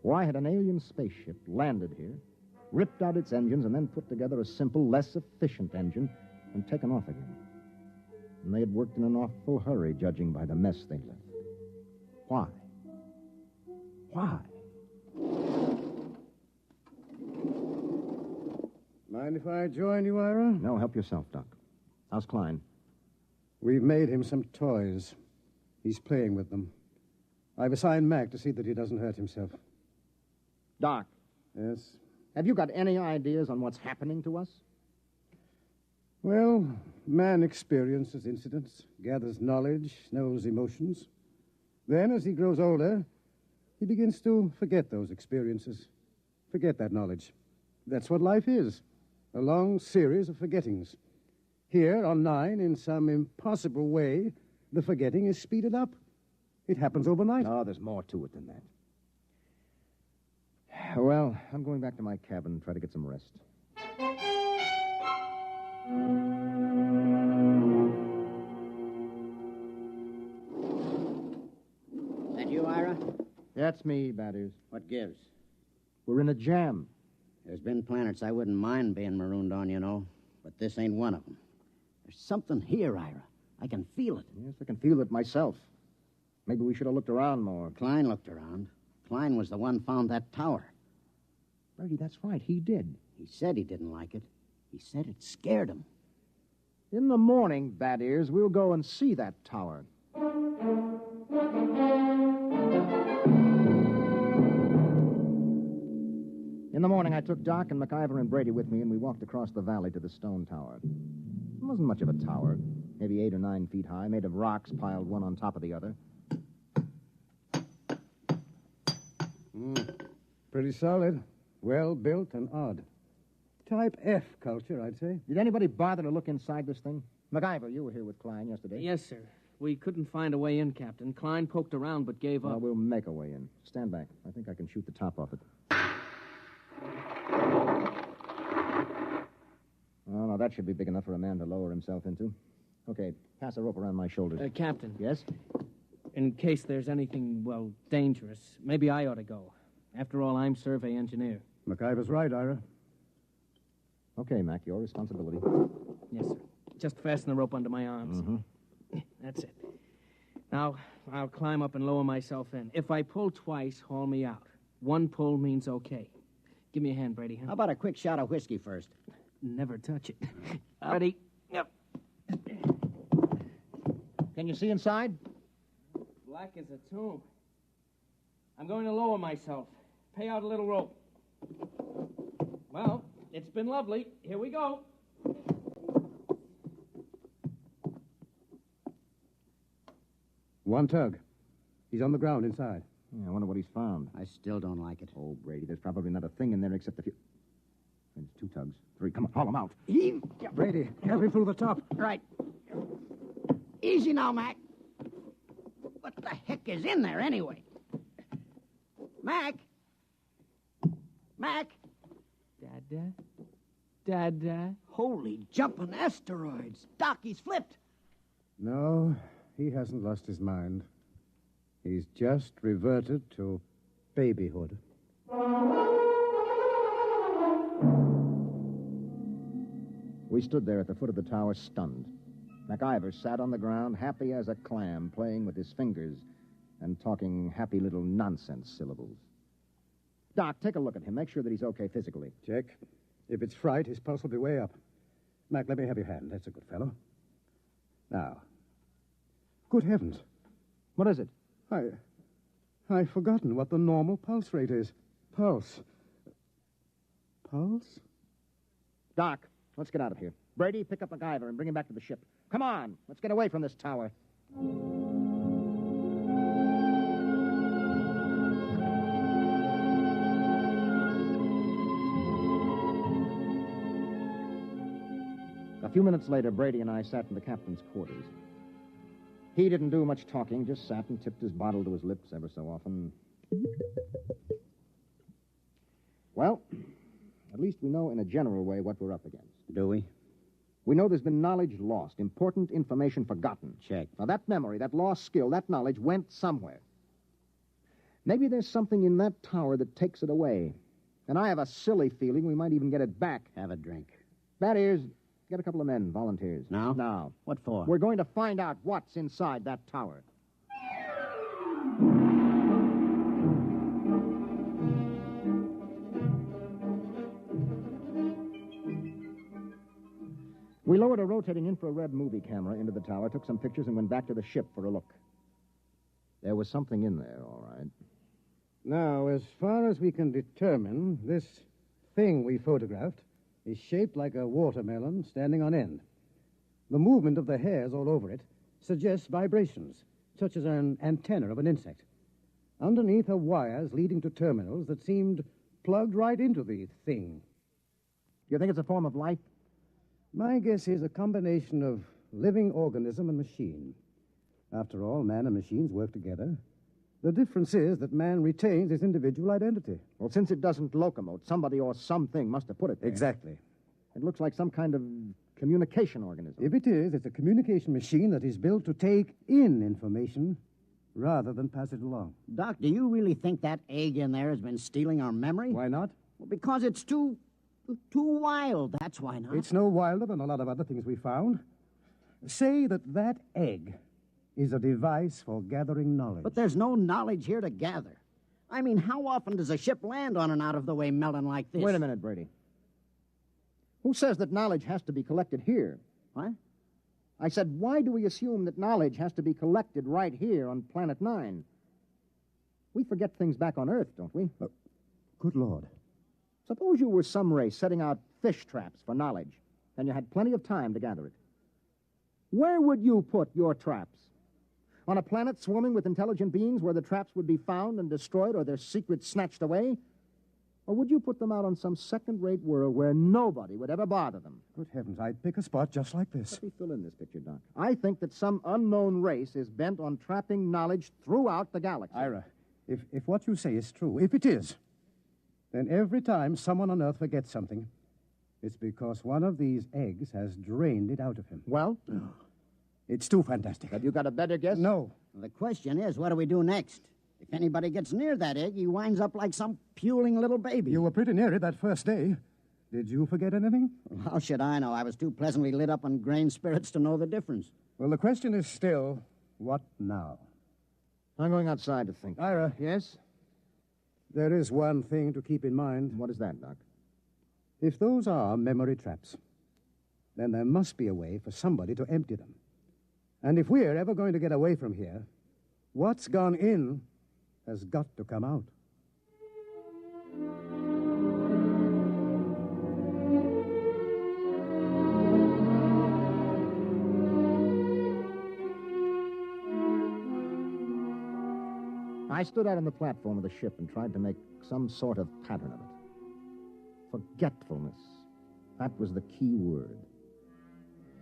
Why had an alien spaceship landed here, ripped out its engines, and then put together a simple, less efficient engine and taken off again? And they had worked in an awful hurry, judging by the mess they left. Why? Why? Mind if I join you, Ira? No, help yourself, Doc. How's Klein? We've made him some toys. He's playing with them. I've assigned Mac to see that he doesn't hurt himself. Doc. Yes? Have you got any ideas on what's happening to us? Well, man experiences incidents, gathers knowledge, knows emotions. Then, as he grows older, he begins to forget those experiences, forget that knowledge. That's what life is, a long series of forgettings. Here on 9, in some impossible way, the forgetting is speeded up. It happens overnight. Oh, there's more to it than that. Well, I'm going back to my cabin and try to get some rest. That you, Ira? That's me, Batters. What gives? We're in a jam. There's been planets I wouldn't mind being marooned on, you know, but this ain't one of them. There's something here, Ira. I can feel it. Yes, I can feel it myself. Maybe we should have looked around more. Klein looked around. Klein was the one found that tower. Brady, that's right. He did. He said he didn't like it. He said it scared him. In the morning, Bad Ears, we'll go and see that tower. In the morning, I took Doc and McIver and Brady with me, and we walked across the valley to the stone tower. It wasn't much of a tower, maybe 8 or 9 feet high, made of rocks piled one on top of the other. Pretty solid. Well built and odd. Type F culture, I'd say. Did anybody bother to look inside this thing? McIver, you were here with Klein yesterday. Yes, sir. We couldn't find a way in, Captain. Klein poked around but gave up. Well, we'll make a way in. Stand back. I think I can shoot the top off it. Oh, no, that should be big enough for a man to lower himself into. Okay, pass a rope around my shoulders. Captain. Yes? In case there's anything, well, dangerous, maybe I ought to go. After all, I'm survey engineer. McIver's right, Ira. Okay, Mac, your responsibility. Yes, sir. Just fasten the rope under my arms. Mm-hmm. That's it. Now, I'll climb up and lower myself in. If I pull twice, haul me out. One pull means okay. Give me a hand, Brady. Huh? How about a quick shot of whiskey first? Never touch it. Ready? Yep. Can you see inside? Black as a tomb. I'm going to lower myself. Pay out a little rope. Well, it's been lovely. Here we go. One tug. He's on the ground inside. Yeah, I wonder what he's found. I still don't like it. Oh, Brady, there's probably not a thing in there except a few... There's 2 tugs. 3. Come on, haul them out. Heave. Brady, help him through the top. Right. Easy now, Mac. What the heck is in there, anyway? Mac? Mac? Dada? Holy jumping asteroids. Doc, he's flipped. No, he hasn't lost his mind. He's just reverted to babyhood. We stood there at the foot of the tower, stunned. McIver sat on the ground, happy as a clam, playing with his fingers and talking happy little nonsense syllables. Doc, take a look at him. Make sure that he's okay physically. Check. If it's fright, his pulse will be way up. Mac, let me have your hand. That's a good fellow. Now. Good heavens. What is it? I've forgotten what the normal pulse rate is. Pulse. Pulse? Doc, let's get out of here. Brady, pick up McIver and bring him back to the ship. Come on, let's get away from this tower. A few minutes later, Brady and I sat in the captain's quarters. He didn't do much talking, just sat and tipped his bottle to his lips ever so often. Well, at least we know in a general way what we're up against. Do we? We know there's been knowledge lost, important information forgotten. Check. Now, that memory, that lost skill, that knowledge went somewhere. Maybe there's something in that tower that takes it away. And I have a silly feeling we might even get it back. Have a drink. Bad Ears, get a couple of men, volunteers. Now? Now. What for? We're going to find out what's inside that tower. We lowered a rotating infrared movie camera into the tower, took some pictures, and went back to the ship for a look. There was something in there, all right. Now, as far as we can determine, this thing we photographed is shaped like a watermelon standing on end. The movement of the hairs all over it suggests vibrations, such as an antenna of an insect. Underneath are wires leading to terminals that seemed plugged right into the thing. You think it's a form of life? My guess is a combination of living organism and machine. After all, man and machines work together. The difference is that man retains his individual identity. Well, since it doesn't locomote, somebody or something must have put it there. Exactly. It looks like some kind of communication organism. If it is, it's a communication machine that is built to take in information rather than pass it along. Doc, do you really think that egg in there has been stealing our memory? Why not? Well, because it's too wild. That's why not. It's no wilder than a lot of other things we found. Say that egg is a device for gathering knowledge. But there's no knowledge here to gather. I mean, how often does a ship land on an out-of-the-way melon like this? Wait a minute, Brady. Who says that knowledge has to be collected here? What? I said, why do we assume that knowledge has to be collected right here on Planet 9? We forget things back on Earth, don't we? Good Lord. Suppose you were some race setting out fish traps for knowledge, and you had plenty of time to gather it. Where would you put your traps? On a planet swarming with intelligent beings where the traps would be found and destroyed or their secrets snatched away? Or would you put them out on some second-rate world where nobody would ever bother them? Good heavens, I'd pick a spot just like this. Let me fill in this picture, Doc. I think that some unknown race is bent on trapping knowledge throughout the galaxy. Ira, if what you say is true, if it is, then every time someone on Earth forgets something, it's because one of these eggs has drained it out of him. Well? It's too fantastic. Have you got a better guess? No. The question is, what do we do next? If anybody gets near that egg, he winds up like some puling little baby. You were pretty near it that first day. Did you forget anything? Well, how should I know? I was too pleasantly lit up on grain spirits to know the difference. Well, the question is still, what now? I'm going outside to think. Ira. Yes? There is one thing to keep in mind. What is that, Doc? If those are memory traps, then there must be a way for somebody to empty them. And if we're ever going to get away from here, what's gone in has got to come out. I stood out on the platform of the ship and tried to make some sort of pattern of it. Forgetfulness. That was the key word.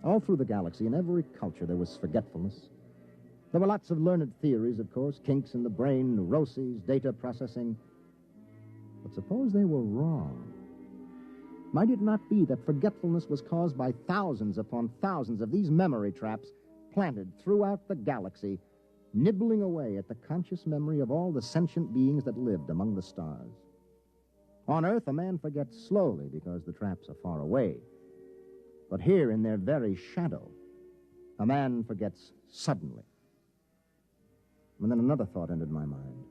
All through the galaxy, in every culture, there was forgetfulness. There were lots of learned theories, of course, kinks in the brain, neuroses, data processing. But suppose they were wrong. Might it not be that forgetfulness was caused by thousands upon thousands of these memory traps planted throughout the galaxy, nibbling away at the conscious memory of all the sentient beings that lived among the stars? On Earth, a man forgets slowly because the traps are far away. But here, in their very shadow, a man forgets suddenly. And then another thought entered my mind.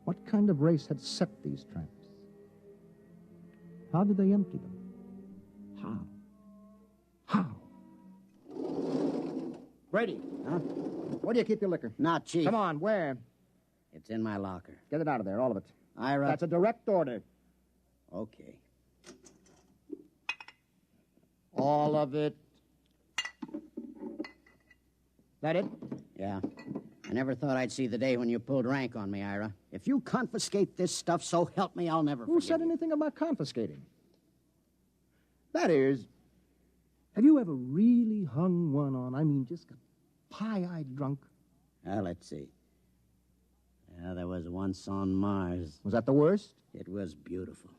What kind of race had set these traps? How did they empty them? How? Brady. Huh? Where do you keep your liquor? Not cheap. Come on, where? It's in my locker. Get it out of there, all of it. Ira. That's a direct order. Okay. All of it. That it? Yeah. I never thought I'd see the day when you pulled rank on me, Ira. If you confiscate this stuff, so help me, I'll never Who forgive said you. anything about confiscating? That is, have you ever really hung one on? I mean, just got pie-eyed drunk? Let's see. Yeah, there was once on Mars. Was that the worst? It was beautiful.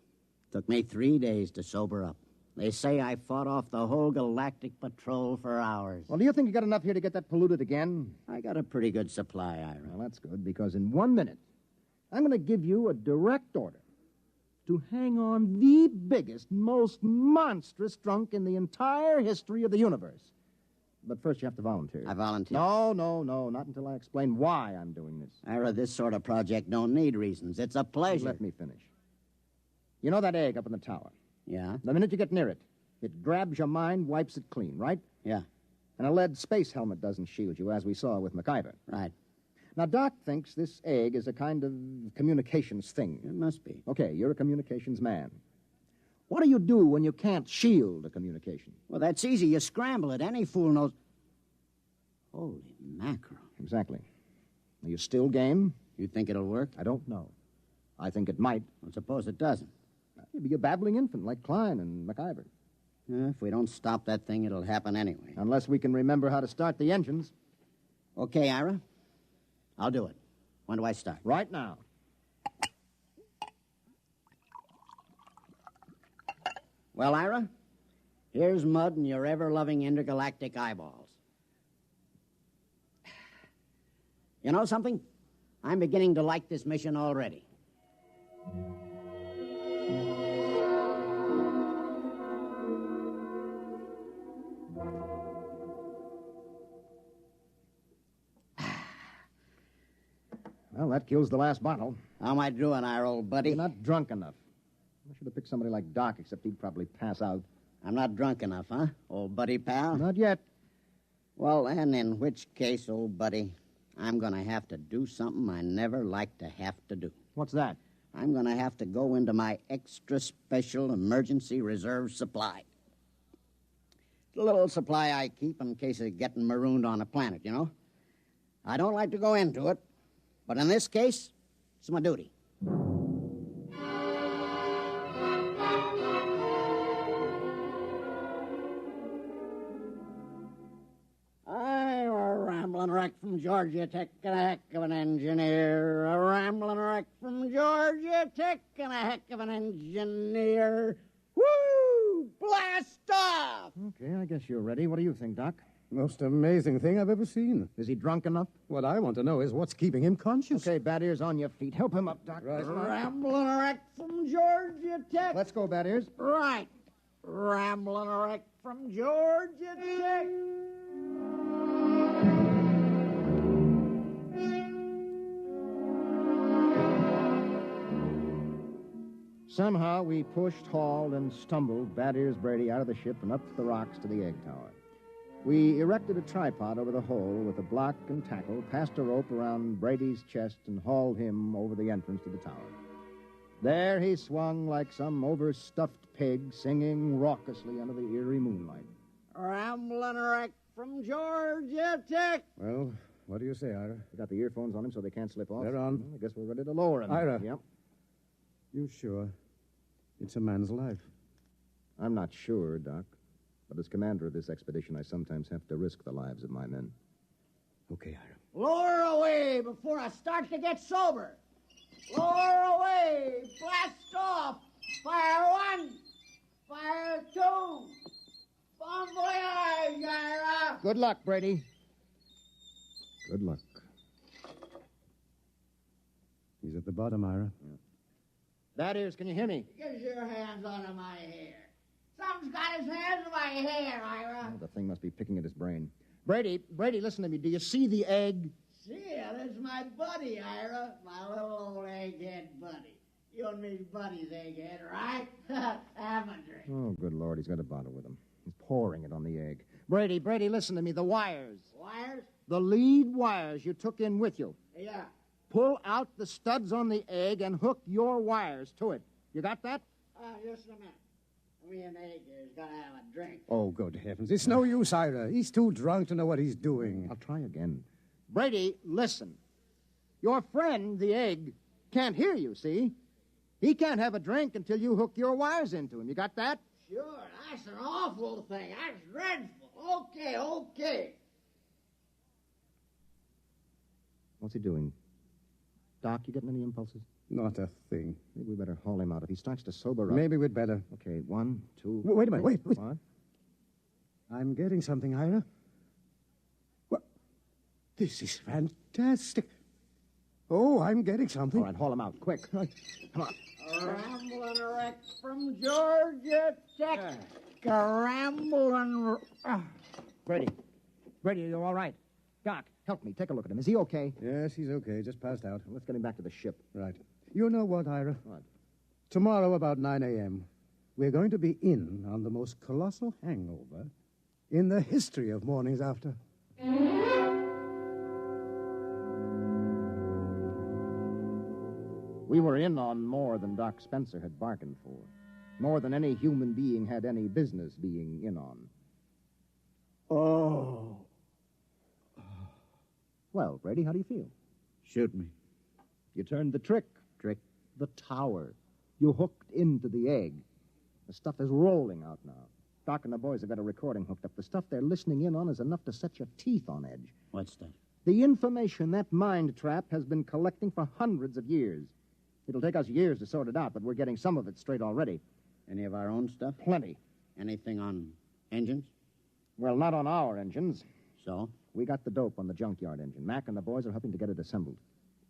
Took me 3 days to sober up. They say I fought off the whole galactic patrol for hours. Well, do you think you got enough here to get that polluted again? I got a pretty good supply, Ira. Well, that's good, because in 1 minute, I'm going to give you a direct order to hang on the biggest, most monstrous drunk in the entire history of the universe. But first, you have to volunteer. I volunteer. No, not until I explain why I'm doing this. Ira, this sort of project don't need reasons. It's a pleasure. Let me finish. You know that egg up in the tower? Yeah? The minute you get near it, it grabs your mind, wipes it clean, right? Yeah. And a lead space helmet doesn't shield you, as we saw with MacIver. Right. Now, Doc thinks this egg is a kind of communications thing. It must be. Okay, you're a communications man. What do you do when you can't shield a communication? Well, that's easy. You scramble it. Any fool knows. Holy mackerel. Exactly. Are you still game? You think it'll work? I don't know. I think it might. Well, suppose it doesn't. You'd be a babbling infant like Klein and MacIver. If we don't stop that thing, it'll happen anyway. Unless we can remember how to start the engines. Okay, Ira. I'll do it. When do I start? Right now. Well, Ira, here's mud in your ever-loving intergalactic eyeballs. You know something? I'm beginning to like this mission already. Well, that kills the last bottle. How am I doing, our old buddy? You're not drunk enough. I should have picked somebody like Doc, except he'd probably pass out. I'm not drunk enough, huh, old buddy pal? Not yet. Well, then, in which case, old buddy, I'm going to have to do something I never like to have to do. What's that? I'm going to have to go into my extra special emergency reserve supply. It's a little supply I keep in case of getting marooned on a planet, you know? I don't like to go into it, but in this case, it's my duty. I'm a rambling wreck from Georgia Tech and a heck of an engineer. A rambling wreck from Georgia Tech and a heck of an engineer. Woo! Blast off! Okay, I guess you're ready. What do you think, Doc? Most amazing thing I've ever seen. Is he drunk enough? What I want to know is what's keeping him conscious. Okay, Bad Ears, on your feet. Help him up, Doc. Right. Rambling wreck from Georgia Tech. Let's go, Bad Ears. Right. Rambling wreck from Georgia Tech. Somehow we pushed, hauled, and stumbled Bad Ears Brady out of the ship and up the rocks to the egg tower. We erected a tripod over the hole with a block and tackle, passed a rope around Brady's chest, and hauled him over the entrance to the tower. There he swung like some overstuffed pig, singing raucously under the eerie moonlight. Rambling wreck from Georgia Tech. Well, what do you say, Ira? We got the earphones on him so they can't slip off. They're on. Well, I guess we're ready to lower him. Ira. Yep. You sure? It's a man's life. I'm not sure, Doc. But as commander of this expedition, I sometimes have to risk the lives of my men. Okay, Ira. Lower away before I start to get sober. Lower away. Blast off. Fire one. Fire two. Bon voyage, Ira. Good luck, Brady. Good luck. He's at the bottom, Ira. Yeah. Bad Ears, can you hear me? Get your hands out of my hair. Something's got his hands in my hair, Ira. Oh, the thing must be picking at his brain. Brady, listen to me. Do you see the egg? See, there's my buddy, Ira. My little old egghead buddy. You and me's buddy's egghead, right? Have a drink. Oh, good Lord, he's got a bottle with him. He's pouring it on the egg. Brady, listen to me. The wires. Wires? The lead wires you took in with you. Yeah. Pull out the studs on the egg and hook your wires to it. You got that? Just a minute. Me and Egg here's got to have a drink. Oh, good heavens. It's no use, Ira. He's too drunk to know what he's doing. I'll try again. Brady, listen. Your friend, the egg, can't hear you, see? He can't have a drink until you hook your wires into him. You got that? Sure. That's an awful thing. That's dreadful. Okay. What's he doing? Doc, you getting any impulses? Not a thing. Maybe we better haul him out. If he starts to sober up... Maybe we'd better. Okay, 1, 2... Wait a minute, wait. What? I'm getting something, Ira. What? This is fantastic. Oh, I'm getting something. All right, haul him out, quick. Come on. Rambling wreck from Georgia Tech. Rambling... Brady, you're all right. Doc, help me. Take a look at him. Is he okay? Yes, he's okay. Just passed out. Let's get him back to the ship. Right. You know what, Ira? What? Tomorrow about 9 a.m., we're going to be in on the most colossal hangover in the history of mornings after. We were in on more than Doc Spencer had bargained for. More than any human being had any business being in on. Oh. Well, Brady, how do you feel? Shoot me. You turned the trick. The tower. You hooked into the egg. The stuff is rolling out now. Doc and the boys have got a recording hooked up. The stuff they're listening in on is enough to set your teeth on edge. What's that? The information that mind trap has been collecting for hundreds of years. It'll take us years to sort it out, but we're getting some of it straight already. Any of our own stuff? Plenty. Anything on engines? Well, not on our engines. So? We got the dope on the junkyard engine. Mac and the boys are helping to get it assembled.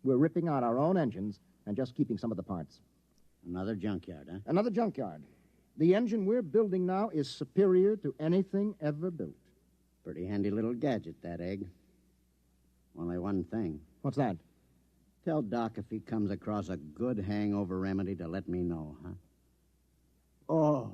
We're ripping out our own engines and just keeping some of the parts. Another junkyard, huh? Another junkyard. The engine we're building now is superior to anything ever built. Pretty handy little gadget, that egg. Only one thing. What's that? Tell Doc if he comes across a good hangover remedy to let me know, huh? Oh.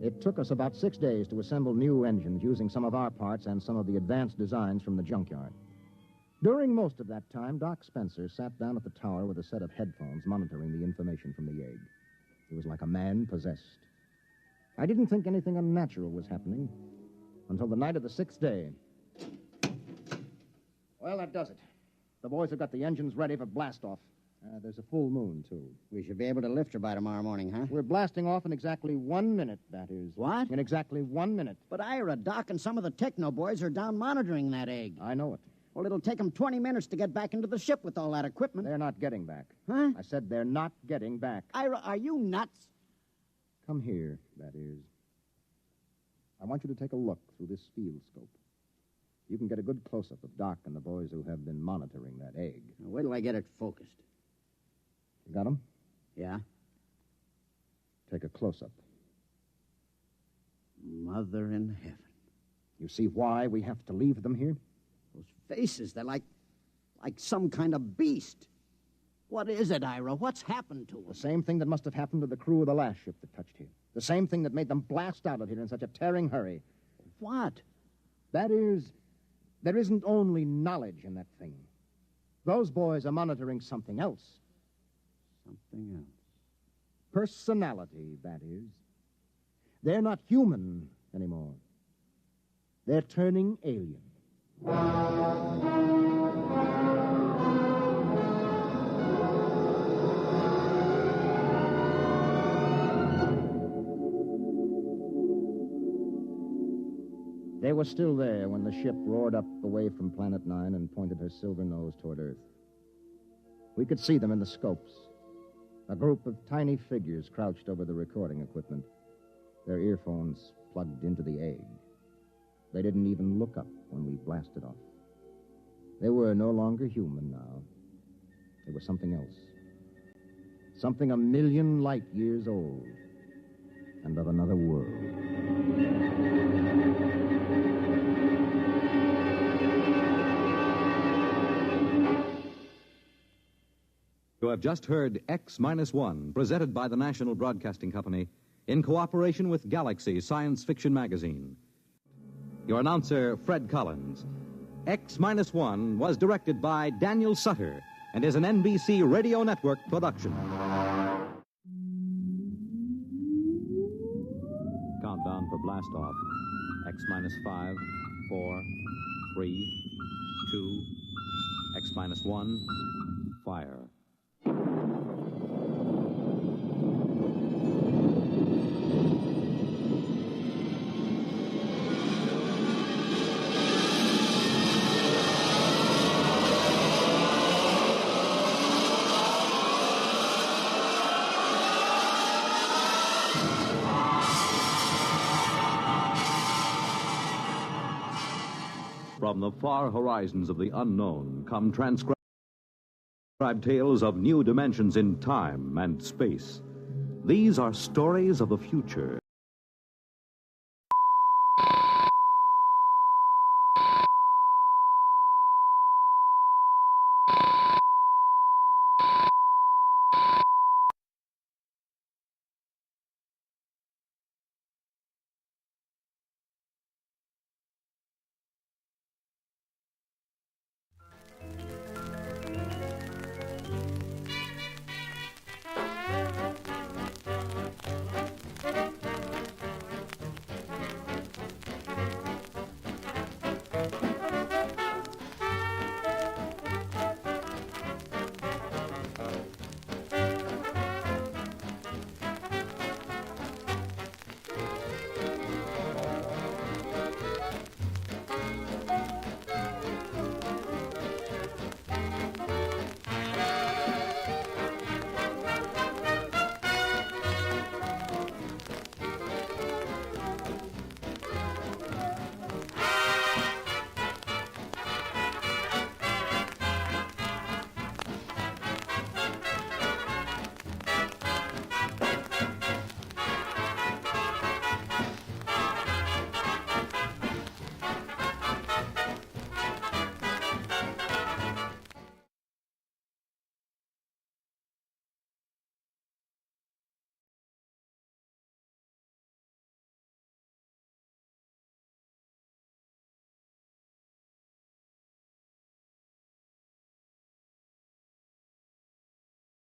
It took us about 6 days to assemble new engines using some of our parts and some of the advanced designs from the junkyard. During most of that time, Doc Spencer sat down at the tower with a set of headphones monitoring the information from the egg. He was like a man possessed. I didn't think anything unnatural was happening until the night of the 6th day. Well, that does it. The boys have got the engines ready for blast-off. There's a full moon, too. We should be able to lift her by tomorrow morning, huh? We're blasting off in exactly 1 minute, that is. What? In exactly 1 minute. But Ira, Doc, and some of the techno boys are down monitoring that egg. I know it. Well, it'll take them 20 minutes to get back into the ship with all that equipment. They're not getting back. Huh? I said they're not getting back. Ira, are you nuts? Come here, that is. I want you to take a look through this field scope. You can get a good close-up of Doc and the boys who have been monitoring that egg. Now, wait till I get it focused. You got 'em? Yeah. Take a close-up. Mother in heaven. You see why we have to leave them here? Those faces, they're like some kind of beast. What is it, Ira? What's happened to them? The same thing that must have happened to the crew of the last ship that touched here. The same thing that made them blast out of here in such a tearing hurry. What? That is, there isn't only knowledge in that thing. Those boys are monitoring something else. Something else. Personality, that is. They're not human anymore. They're turning alien. They were still there when the ship roared up away from Planet 9 and pointed her silver nose toward Earth. We could see them in the scopes. A group of tiny figures crouched over the recording equipment, their earphones plugged into the egg. They didn't even look up when we blasted off. They were no longer human now. They were something else. Something 1,000,000 light years old and of another world. You have just heard X-1, presented by the National Broadcasting Company in cooperation with Galaxy Science Fiction Magazine. Your announcer, Fred Collins. X-1 was directed by Daniel Sutter and is an NBC Radio Network production. Countdown for blast-off. X-5, 4, 3, 2, X-1, fire. From the far horizons of the unknown come transcribed tales of new dimensions in time and space. These are stories of the future,